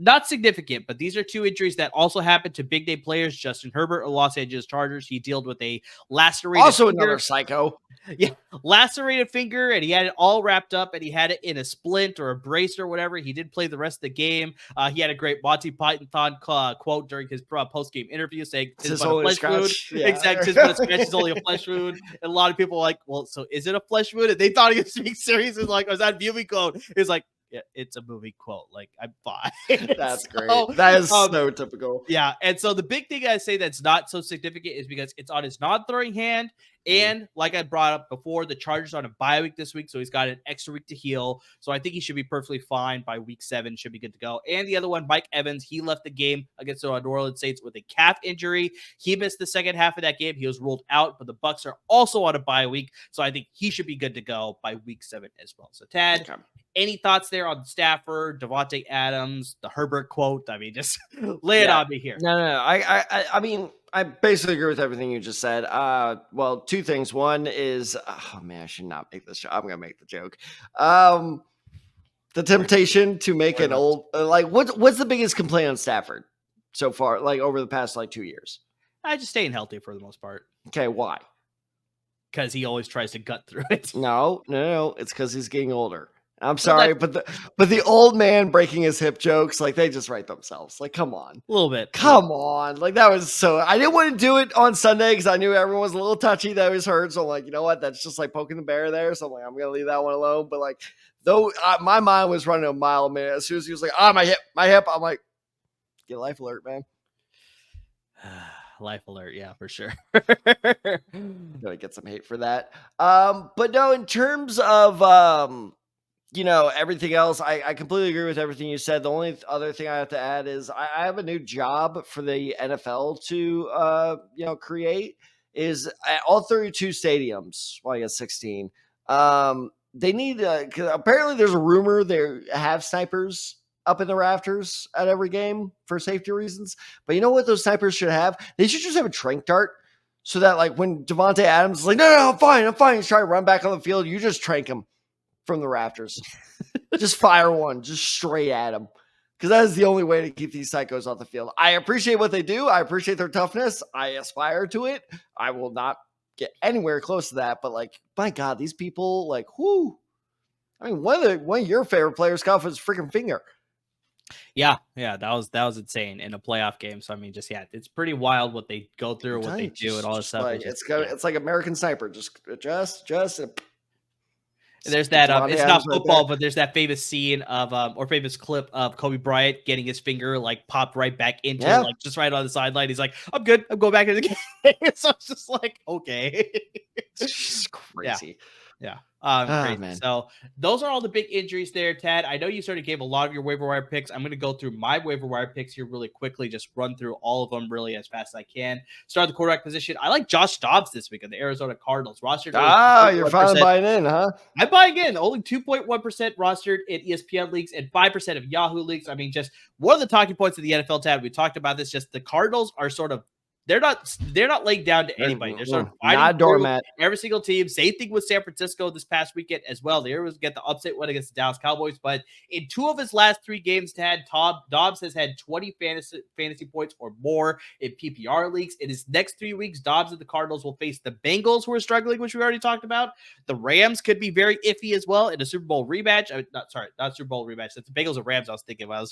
Not significant, but these are two injuries that also happened to big name players. Justin Herbert of Los Angeles Chargers. He dealt with a lacerated finger. Another psycho. Yeah, lacerated finger, and he had it all wrapped up, and he had it in a splint or a brace or whatever. He did play the rest of the game. He had a great Monty Python quote during his post-game interview saying, "It's only a flesh wound." Yeah. Exactly. It's only a flesh wound. And a lot of people were like, well, so is it a flesh wound? And they thought he was being serious. It's like, was that viewing code? It's like, it's a movie quote. Like, I'm fine. That's great. That is so typical. Yeah. And so the big thing I say that's not so significant is because it's on his non-throwing hand. And like I brought up before, the Chargers on a bye week this week, so he's got an extra week to heal. So I think he should be perfectly fine by week 7, should be good to go. And the other one, Mike Evans, he left the game against the New Orleans Saints with a calf injury. He missed the second half of that game. He was ruled out, but the Bucs are also on a bye week, so I think he should be good to go by week 7 as well. So Tad, any thoughts there on Stafford, Davante Adams, the Herbert quote? I mean, just lay it on me here. No. I mean, I basically agree with everything you just said. Well, 2 things. One is, oh man, I should not make this joke. I'm gonna make the joke. The temptation to make an old what's the biggest complaint on Stafford so far, like over the past 2 years? Just staying healthy for the most part. Okay, why? Because he always tries to gut through it. No. It's because he's getting older. I'm sorry, but the old man breaking his hip jokes, like, they just write themselves. Like, come on. A little bit. Come on. Like, that was so... I didn't want to do it on Sunday because I knew everyone was a little touchy that was hurt. So I'm like, you know what? That's just like poking the bear there. So I'm like, I'm going to leave that one alone. But like, though my mind was running a mile a minute. As soon as he was like, my hip. I'm like, get life alert, man. Life alert, yeah, for sure. Gonna get some hate for that. But no, in terms of everything else, I completely agree with everything you said. The only other thing I have to add is I have a new job for the NFL to create is at all 32 stadiums. Well, I guess 16. They need 'cause apparently there's a rumor they have snipers up in the rafters at every game for safety reasons. But you know what those snipers should have? They should just have a trank dart so that like when Davante Adams is like, no, I'm fine. He's trying to run back on the field. You just trank him from the rafters. Just fire one, just straight at him. Because that is the only way to keep these psychos off the field. I appreciate what they do. I appreciate their toughness. I aspire to it. I will not get anywhere close to that. But like, my God, these people, like, whoo. I mean, one of your favorite players cut off his freaking finger. Yeah, that was insane in a playoff game. So I mean, it's pretty wild what they go through, what they do, and all this stuff. Like, it's like American Sniper. Just adjust. There's that. It's not football, but there's that famous scene of or famous clip of Kobe Bryant getting his finger like popped right back into like just right on the sideline. He's like, "I'm good. I'm going back into the game." So it's just like, okay, it's just crazy. Yeah. Man. So those are all the big injuries there, Tad. I know you sort of gave a lot of your waiver wire picks. I'm going to go through my waiver wire picks here really quickly, just run through all of them really as fast as I can. Start the quarterback position. I like Josh Dobbs this week of the Arizona Cardinals. Rostered. You're finally buying in, huh? I'm buying in. Only 2.1% rostered in ESPN leagues and 5% of Yahoo leagues. I mean, just one of the talking points of the NFL, Tad. We talked about this. Just the Cardinals are sort of they're not laying down to anybody. They're sort of not doormat. Every single team. Same thing with San Francisco this past weekend as well. They always get the upset win against the Dallas Cowboys, but in 2 of his last 3 games, Dobbs has had 20 fantasy points or more in PPR leagues. In his next 3 weeks, Dobbs and the Cardinals will face the Bengals, who are struggling, which we already talked about. The Rams could be very iffy as well in a Super Bowl rematch. Not Super Bowl rematch. That's the Bengals and Rams I was thinking about.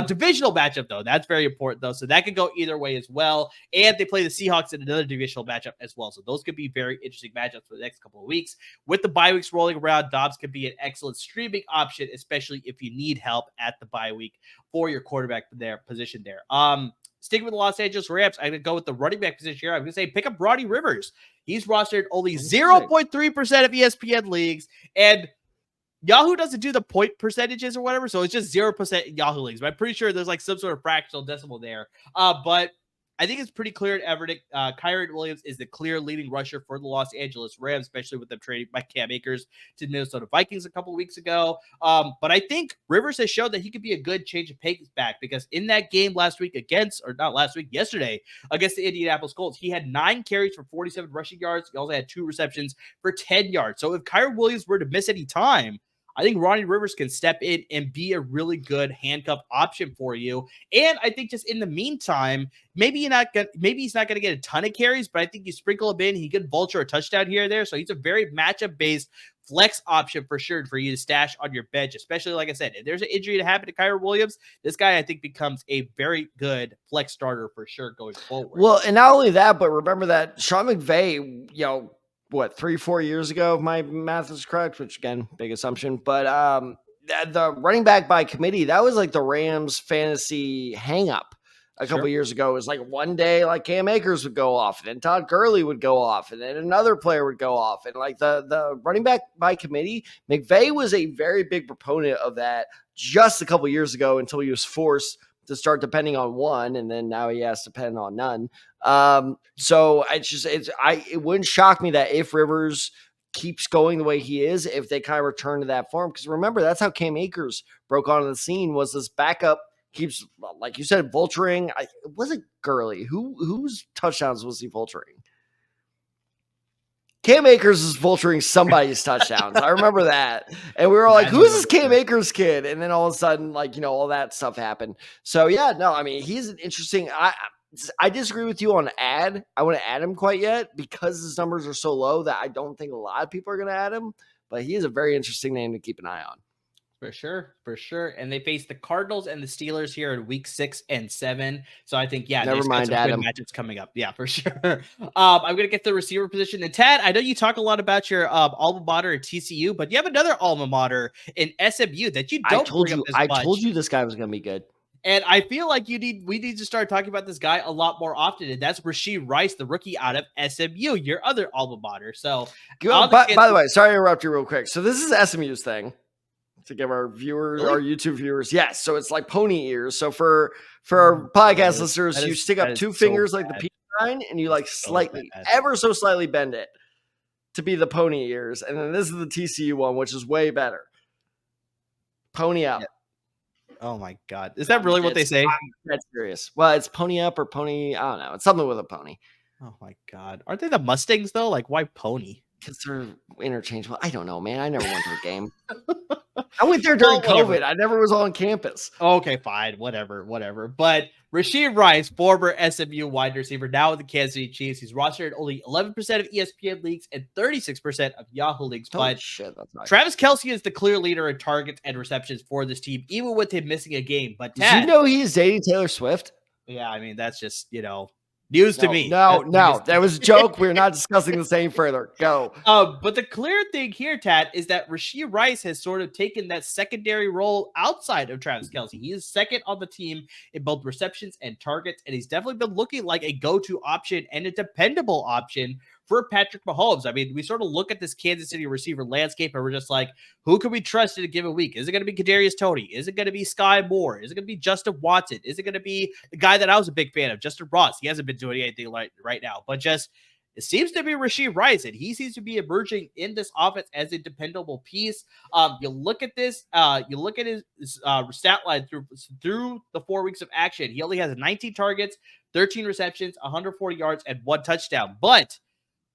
Divisional matchup, though. That's very important, though. So that could go either way as well. And they play the Seahawks in another divisional matchup as well. So those could be very interesting matchups for the next couple of weeks. With the bye weeks rolling around, Dobbs could be an excellent streaming option, especially if you need help at the bye week for your quarterback position there. Sticking with the Los Angeles Rams, I'm going to go with the running back position here. I'm going to say pick up Ronnie Rivers. He's rostered only 0.3% of ESPN leagues, and Yahoo doesn't do the point percentages or whatever, so it's just 0% in Yahoo leagues. But I'm pretty sure there's like some sort of fractional decimal there. But I think it's pretty clear and evident. Kyren Williams is the clear leading rusher for the Los Angeles Rams, especially with them trading by Cam Akers to the Minnesota Vikings a couple of weeks ago. But I think Rivers has showed that he could be a good change of pace back, because in that game yesterday against the Indianapolis Colts, he had 9 carries for 47 rushing yards. He also had 2 receptions for 10 yards. So if Kyren Williams were to miss any time, I think Ronnie Rivers can step in and be a really good handcuff option for you. And I think just in the meantime, maybe he's not going to get a ton of carries, but I think you sprinkle him in, he could vulture a touchdown here or there. So he's a very matchup-based flex option for sure for you to stash on your bench, especially, like I said, if there's an injury to happen to Kyren Williams, this guy, I think, becomes a very good flex starter for sure going forward. Well, and not only that, but remember that Sean McVay, 3-4 years ago, if my math is correct, which again, big assumption. But the running back by committee, that was like the Rams fantasy hang up a couple years ago. It was like one day like Cam Akers would go off, and then Todd Gurley would go off, and then another player would go off. And like the running back by committee, McVay was a very big proponent of that just a couple years ago until he was forced to start depending on one, and then now he has to depend on none. So it wouldn't shock me that if Rivers keeps going the way he is, if they kind of return to that form, because remember, that's how Cam Akers broke onto the scene, was this backup keeps, like you said, vulturing. Was it Gurley? Whose touchdowns was he vulturing? Cam Akers is vulturing somebody's touchdowns. I remember that. And we were all like, who is this Cam Akers kid? And then all of a sudden, like, all that stuff happened. So yeah, no, I mean, he's an interesting, I disagree with you on add. I wouldn't add him quite yet because his numbers are so low that I don't think a lot of people are going to add him, but he is a very interesting name to keep an eye on. For sure. And they face the Cardinals and the Steelers here in week 6 and 7. So I think, never mind, Adam. Matchups coming up. Yeah, for sure. I'm going to get the receiver position. And Tad, I know you talk a lot about your alma mater at TCU, but you have another alma mater in SMU that you don't bring up as much. I told you this guy was going to be good. And I feel like we need to start talking about this guy a lot more often. And that's Rashee Rice, the rookie out of SMU, your other alma mater. So, by the way, sorry to interrupt you real quick. So this is SMU's thing. To give our viewers, our YouTube viewers, yes. So it's like pony ears. So for our podcast listeners, you stick up two fingers like the P sign, and you like slightly, ever so slightly bend it to be the pony ears. And then this is the TCU one, which is way better. Pony up. Yeah. Oh my God. Is that really what they say? That's serious. Well, it's pony up or pony. I don't know. It's something with a pony. Oh my God. Aren't they the Mustangs though? Like, why pony? Because they're interchangeable. I don't know, man. I never went to a game. I went there during COVID. I never was on campus. Okay, fine. Whatever. But Rashee Rice, former SMU wide receiver, now with the Kansas City Chiefs. He's rostered in only 11% of ESPN leagues and 36% of Yahoo leagues. Holy but shit, that's nice. Travis Kelce is the clear leader in targets and receptions for this team, even with him missing a game. But Tad, did you know he's dating Taylor Swift? Yeah, I mean, that's just, news to me. No, that was a joke. We're not discussing the same further. Go. But the clear thing here, Tad, is that Rashee Rice has sort of taken that secondary role outside of Travis Kelce. He is second on the team in both receptions and targets, and he's definitely been looking like a go-to option and a dependable option for Patrick Mahomes. I mean, we sort of look at this Kansas City receiver landscape, and we're just like, who can we trust in a given week? Is it going to be Kadarius Toney? Is it going to be Sky Moore? Is it going to be Justin Watson? Is it going to be the guy that I was a big fan of, Justin Ross? He hasn't been doing anything right now, but just it seems to be Rashee Rice, and he seems to be emerging in this offense as a dependable piece. You look at this, you look at his stat line through the 4 weeks of action. He only has 19 targets, 13 receptions, 140 yards, and 1 touchdown. But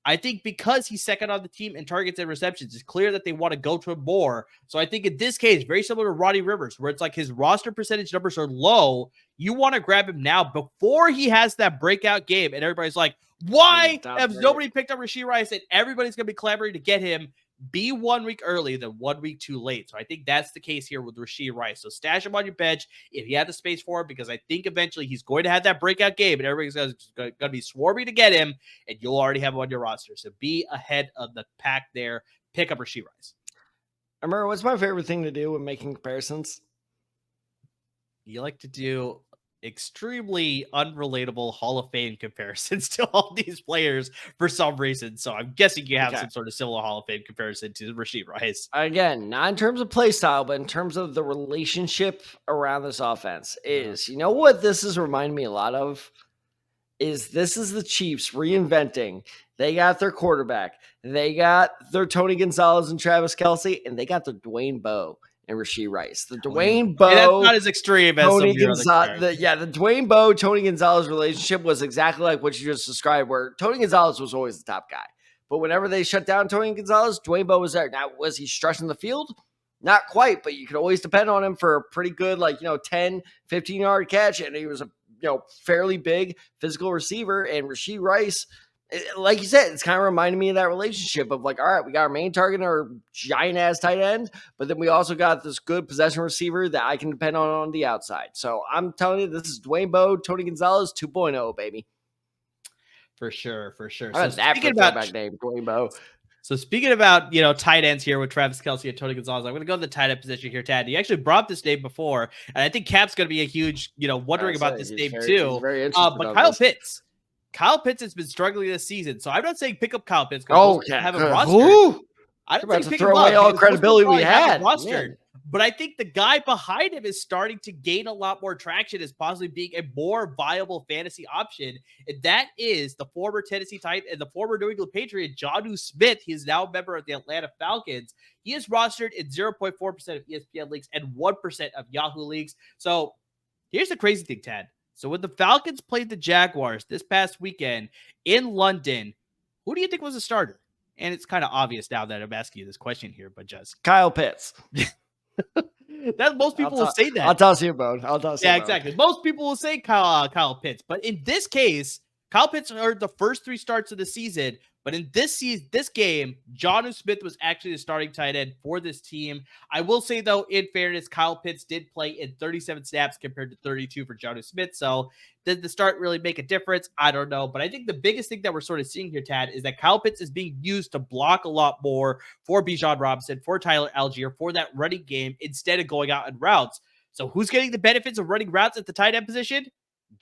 I think because he's second on the team in targets and receptions, it's clear that they want to go to him more. So I think in this case, very similar to Roddy Rivers, where it's like his roster percentage numbers are low. You want to grab him now before he has that breakout game. And everybody's like, why has nobody picked up Rashee Rice? And everybody's going to be clamoring to get him. Be 1 week early than 1 week too late. So I think that's the case here with Rashee Rice. So stash him on your bench if you have the space for him, because I think eventually he's going to have that breakout game and everybody's going to be swarming to get him, and you'll already have him on your roster. So be ahead of the pack there. Pick up Rashee Rice. I remember, what's my favorite thing to do when making comparisons? You like to do extremely unrelatable Hall of Fame comparisons to all these players for some reason. So I'm guessing you have some sort of similar Hall of Fame comparison to Rashee Rice. Again, not in terms of play style, but in terms of the relationship around this offense is, you know what this is reminding me a lot of? This is the Chiefs reinventing. They got their quarterback. They got their Tony Gonzalez and Travis Kelce, and they got their Dwayne Bowe and Rashee Rice. The Dwayne Bowe, that's not as extreme as Tony Gonzalez. The Dwayne Bowe, Tony Gonzalez relationship was exactly like what you just described, where Tony Gonzalez was always the top guy. But whenever they shut down Tony Gonzalez, Dwayne Bowe was there. Now, was he stretching the field? Not quite, but you could always depend on him for a pretty good, 10, 15-yard catch. And he was a fairly big physical receiver. And Rashee Rice, like you said, it's kind of reminding me of that relationship of like, all right, we got our main target, our giant ass tight end, but then we also got this good possession receiver that I can depend on the outside. So I'm telling you, this is Dwayne Bowe, Tony Gonzalez 2.0, baby. For sure. So speaking about name, Dwayne. So speaking about, tight ends here with Travis Kelce and Tony Gonzalez, I'm going to go to the tight end position here, Tad. You actually brought this name before, and I think Cap's going to be a huge, wondering about this name too. But Kyle Pitts has been struggling this season, so I'm not saying pick up Kyle Pitts because have him rostered. I don't think throw away all credibility we had rostered. But I think the guy behind him is starting to gain a lot more traction as possibly being a more viable fantasy option. And that is the former Tennessee Titan and the former New England Patriot, Jonnu Smith. He is now a member of the Atlanta Falcons. He is rostered in 0.4% of ESPN leagues and 1% of Yahoo leagues. So here's the crazy thing, Tad. So when the Falcons played the Jaguars this past weekend in London, who do you think was a starter? And it's kind of obvious now that I'm asking you this question here, but just Kyle Pitts. That most people will say that. I'll toss you a bone. Yeah, exactly. Most people will say Kyle Pitts, but in this case, Kyle Pitts earned the first 3 starts of the season. But in this game, Jonnu Smith was actually the starting tight end for this team. I will say, though, in fairness, Kyle Pitts did play in 37 snaps compared to 32 for Jonnu Smith. So did the start really make a difference? I don't know. But I think the biggest thing that we're sort of seeing here, Tad, is that Kyle Pitts is being used to block a lot more for Bijan Robinson, for Tyler Algier, for that running game instead of going out in routes. So who's getting the benefits of running routes at the tight end position?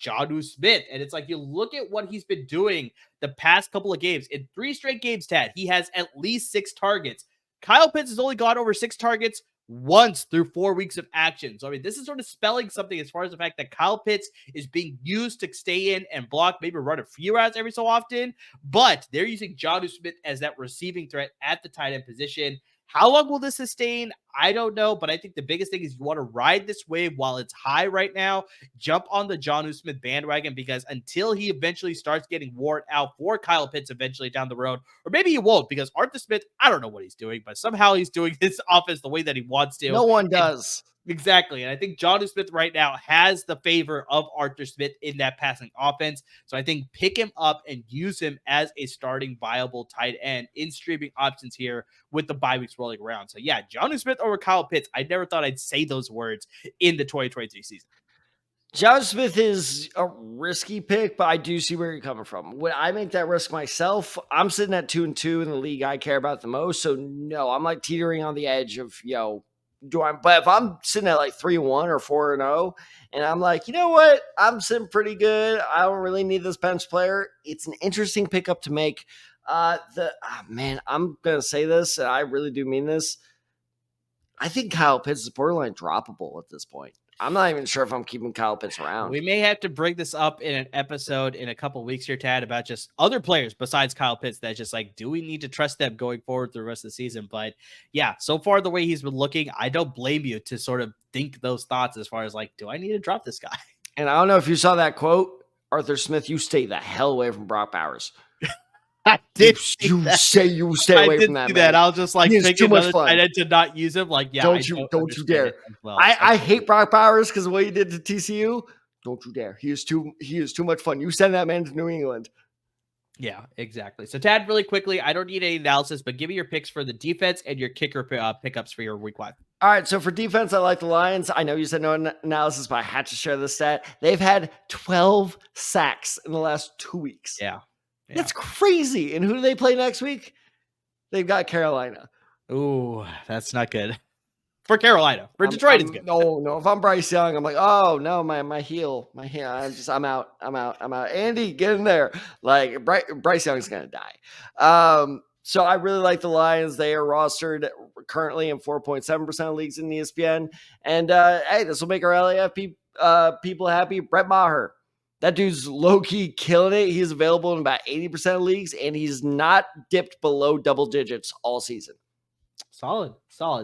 Jonnu Smith. And it's like, you look at what he's been doing the past couple of games. In 3 straight games, Tad, he has at least 6 targets. Kyle Pitts has only gone over 6 targets once through 4 weeks of action. So, I mean, this is sort of spelling something as far as the fact that Kyle Pitts is being used to stay in and block, maybe run a few routes every so often, but they're using Jonnu Smith as that receiving threat at the tight end position. How long will this sustain? I don't know, but I think the biggest thing is you want to ride this wave while it's high right now. Jump on the Jonnu Smith bandwagon, because until he eventually starts getting worn out for Kyle Pitts eventually down the road, or maybe he won't, because Arthur Smith, I don't know what he's doing, but somehow he's doing his offense the way that he wants to. No one does. Exactly. And I think Jonnu Smith right now has the favor of Arthur Smith in that passing offense. So I think pick him up and use him as a starting viable tight end in streaming options here with the bye weeks rolling around. So yeah, Jonnu Smith over Kyle Pitts. I never thought I'd say those words in the 2023 season. Jonnu Smith is a risky pick, but I do see where you're coming from. When I make that risk myself, I'm sitting at 2-2 in the league I care about the most. So no, I'm like teetering on the edge of, but if I'm sitting at like 3-1 or 4-0, and I'm like, you know what? I'm sitting pretty good. I don't really need this bench player. It's an interesting pickup to make. I'm going to say this, and I really do mean this. I think Kyle Pitts is borderline droppable at this point. I'm not even sure if I'm keeping Kyle Pitts around. We may have to bring this up in an episode in a couple of weeks here, Tad, about just other players besides Kyle Pitts that just like, do we need to trust them going forward through the rest of the season? But yeah, so far the way he's been looking, I don't blame you to sort of think those thoughts as far as like, do I need to drop this guy? And I don't know if you saw that quote, Arthur Smith, you stay the hell away from Brock Bowers. I did. You stay away from that. Man. I'll just like pick another tight end to not use him. Like, yeah, don't you dare. Well. I hate Brock Bowers because of what he did to TCU. Don't you dare. He is too much fun. You send that man to New England. Yeah, exactly. So Tad, really quickly, I don't need any analysis, but give me your picks for the defense and your kicker pickups for your week 5. All right, so for defense, I like the Lions. I know you said no analysis, but I had to share this stat. They've had 12 sacks in the last 2 weeks. Yeah. That's crazy. And who do they play next week? They've got Carolina. Ooh, that's not good. For Carolina. For Detroit, it's good. No. If I'm Bryce Young, I'm like, oh, no, my heel. I'm out. Andy, get in there. Like, Bryce Young's going to die. So I really like the Lions. They are rostered currently in 4.7% of leagues in ESPN. And, hey, this will make our LAFP people happy. Brett Maher. That dude's low-key killing it. He's available in about 80% of leagues, and he's not dipped below double digits all season. Solid.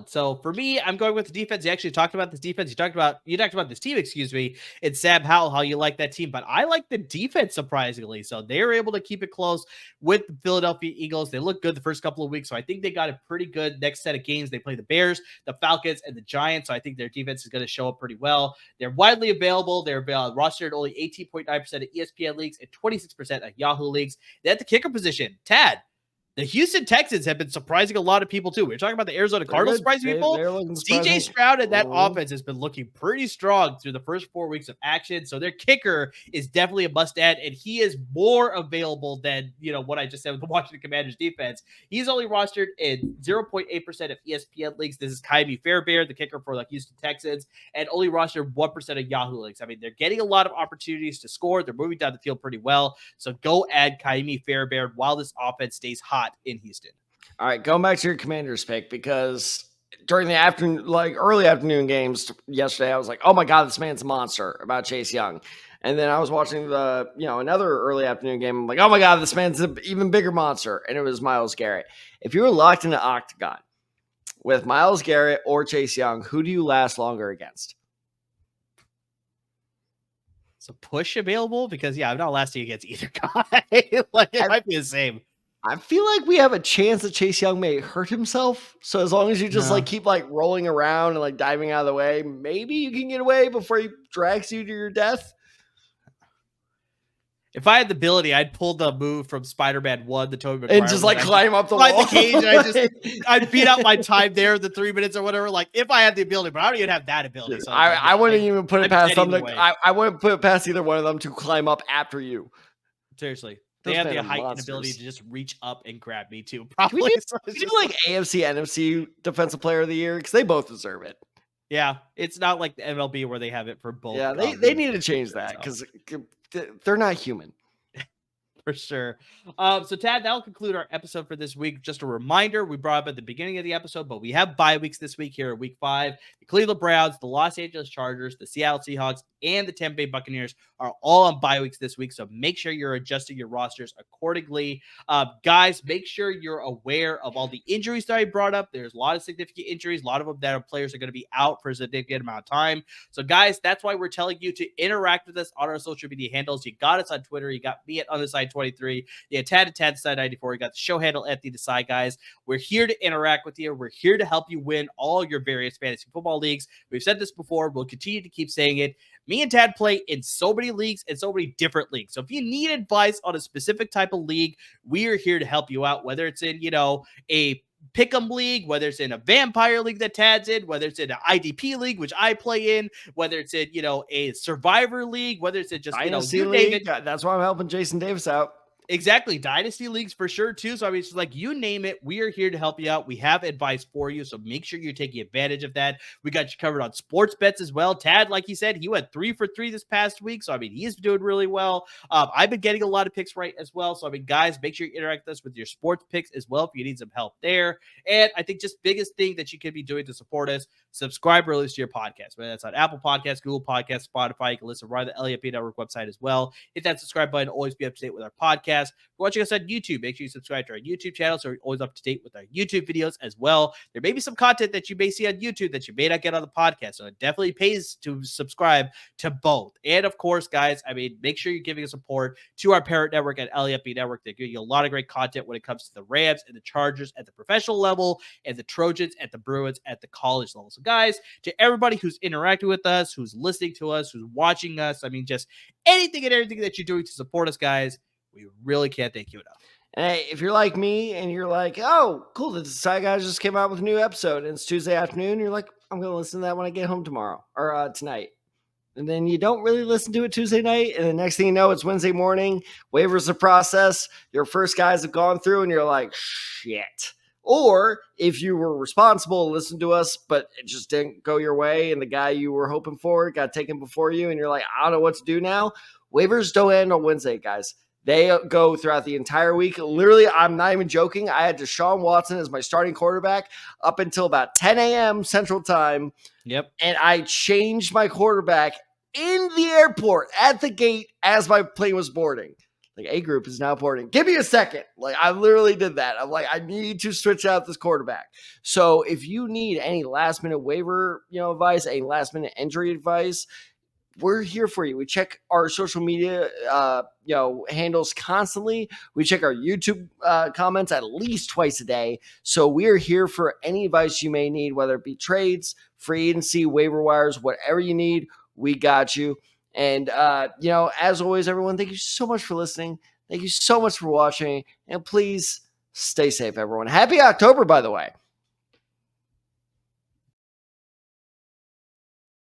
So for me, I'm going with the defense. You actually talked about this defense. You talked about this team, It's Sam Howell, how you like that team. But I like the defense, surprisingly. So they were able to keep it close with the Philadelphia Eagles. They looked good the first couple of weeks. So I think they got a pretty good next set of games. They play the Bears, the Falcons, and the Giants. So I think their defense is going to show up pretty well. They're widely available. They're rostered only 18.9% of ESPN leagues and 26% of Yahoo leagues. They're at the kicker position. Tad, The Houston Texans have been surprising a lot of people too. We were talking about the Arizona Cardinals surprising people. CJ Stroud and that offense has been looking pretty strong through the first 4 weeks of action. So their kicker is definitely a must add, and he is more available than what I just said with the Washington Commanders defense. He's only rostered in 0.8% of ESPN leagues. This is Ka'imi Fairbairn, the kicker for the Houston Texans, and only rostered 1% of Yahoo leagues. I mean, they're getting a lot of opportunities to score. They're moving down the field pretty well. So go add Ka'imi Fairbairn while this offense stays hot in Houston. All right, going back to your Commanders pick, because during the afternoon, early afternoon games yesterday, I was like, oh my God, this man's a monster about Chase Young. And then I was watching another early afternoon game. I'm like, oh my God, this man's an even bigger monster. And it was Myles Garrett. If you were locked in an octagon with Myles Garrett or Chase Young, who do you last longer against? So push available? Because I'm not lasting against either guy. It might be the same. I feel like we have a chance that Chase Young may hurt himself. So as long as you just keep rolling around and diving out of the way, maybe you can get away before he drags you to your death. If I had the ability, I'd pull the move from Spider-Man 1, the Tobey Maguire, and just climb up the wall. The cage. I'd beat out my time there, the 3 minutes or whatever. If I had the ability, but I don't even have that ability. So I wouldn't even put it past them. I wouldn't put it past either one of them to climb up after you. Seriously. They have the height and ability to just reach up and grab me too. Probably. Can we do AFC, NFC Defensive Player of the Year? Because they both deserve it. Yeah, it's not like the MLB where they have it for both. Yeah, they need to change that because they're not human. For sure. So Tad, that'll conclude our episode for this week. Just a reminder, we brought up at the beginning of the episode, but we have bye weeks this week here at week 5. The Cleveland Browns, the Los Angeles Chargers, the Seattle Seahawks, and the Tampa Bay Buccaneers are all on bye weeks this week. So make sure you're adjusting your rosters accordingly. Guys, make sure you're aware of all the injuries that I brought up. There's a lot of significant injuries. A lot of them that players are going to be out for a significant amount of time. So guys, that's why we're telling you to interact with us on our social media handles. You got us on Twitter. You got me at Underside23. You got Tad at TadSide94. You got the show handle at The Decide Guys. We're here to interact with you. We're here to help you win all your various fantasy football leagues. We've said this before. We'll continue to keep saying it. Me and Tad play in so many leagues and so many different leagues. So if you need advice on a specific type of league, we are here to help you out, whether it's in, a pick'em league, whether it's in a vampire league that Tad's in, whether it's in an IDP league, which I play in, whether it's in, a survivor league, whether it's in just, Dynasty league. That's why I'm helping Jason Davis out. Exactly. Dynasty leagues for sure, too. So, I mean, it's you name it. We are here to help you out. We have advice for you. So make sure you're taking advantage of that. We got you covered on sports bets as well. Tad, like he said, he went 3 for 3 this past week. So, I mean, he's doing really well. I've been getting a lot of picks right as well. So, I mean, guys, make sure you interact with us with your sports picks as well if you need some help there. And I think just biggest thing that you could be doing to support us, subscribe or listen to your podcast, whether that's on Apple Podcasts, Google Podcasts, Spotify. You can listen right on the LAP Network website as well. Hit that subscribe button. Always be up to date with our podcast. If you're watching us on YouTube, make sure you subscribe to our YouTube channel so you're always up to date with our YouTube videos as well. There may be some content that you may see on YouTube that you may not get on the podcast, so it definitely pays to subscribe to both. And of course, guys, I mean, make sure you're giving support to our parent network at LAFB Network. They're giving you a lot of great content when it comes to the Rams and the Chargers at the professional level and the Trojans at the Bruins at the college level. So guys, to everybody who's interacting with us, who's listening to us, who's watching us, I mean, just anything and everything that you're doing to support us, guys, we really can't thank you enough. Hey, if you're like me and you're like, oh, cool, the Decide Guys just came out with a new episode and it's Tuesday afternoon, you're like, I'm going to listen to that when I get home tomorrow or tonight. And then you don't really listen to it Tuesday night. And the next thing you know, it's Wednesday morning. Waivers the process. Your first guys have gone through and you're like, shit. Or if you were responsible to listen to us, but it just didn't go your way and the guy you were hoping for got taken before you and you're like, I don't know what to do now. Waivers don't end on Wednesday, guys. They go throughout the entire week. Literally, I'm not even joking. I had Deshaun Watson as my starting quarterback up until about 10 a.m. Central Time. Yep. And I changed my quarterback in the airport at the gate as my plane was boarding. A group is now boarding. Give me a second. I literally did that. I'm like, I need to switch out this quarterback. So if you need any last minute waiver, advice, any last minute injury advice, we're here for you. We check our social media, handles constantly. We check our YouTube comments at least twice a day. So we are here for any advice you may need, whether it be trades, free agency, waiver wires, whatever you need, we got you. And, as always, everyone, thank you so much for listening. Thank you so much for watching. And please Stay safe, everyone. Happy October, by the way.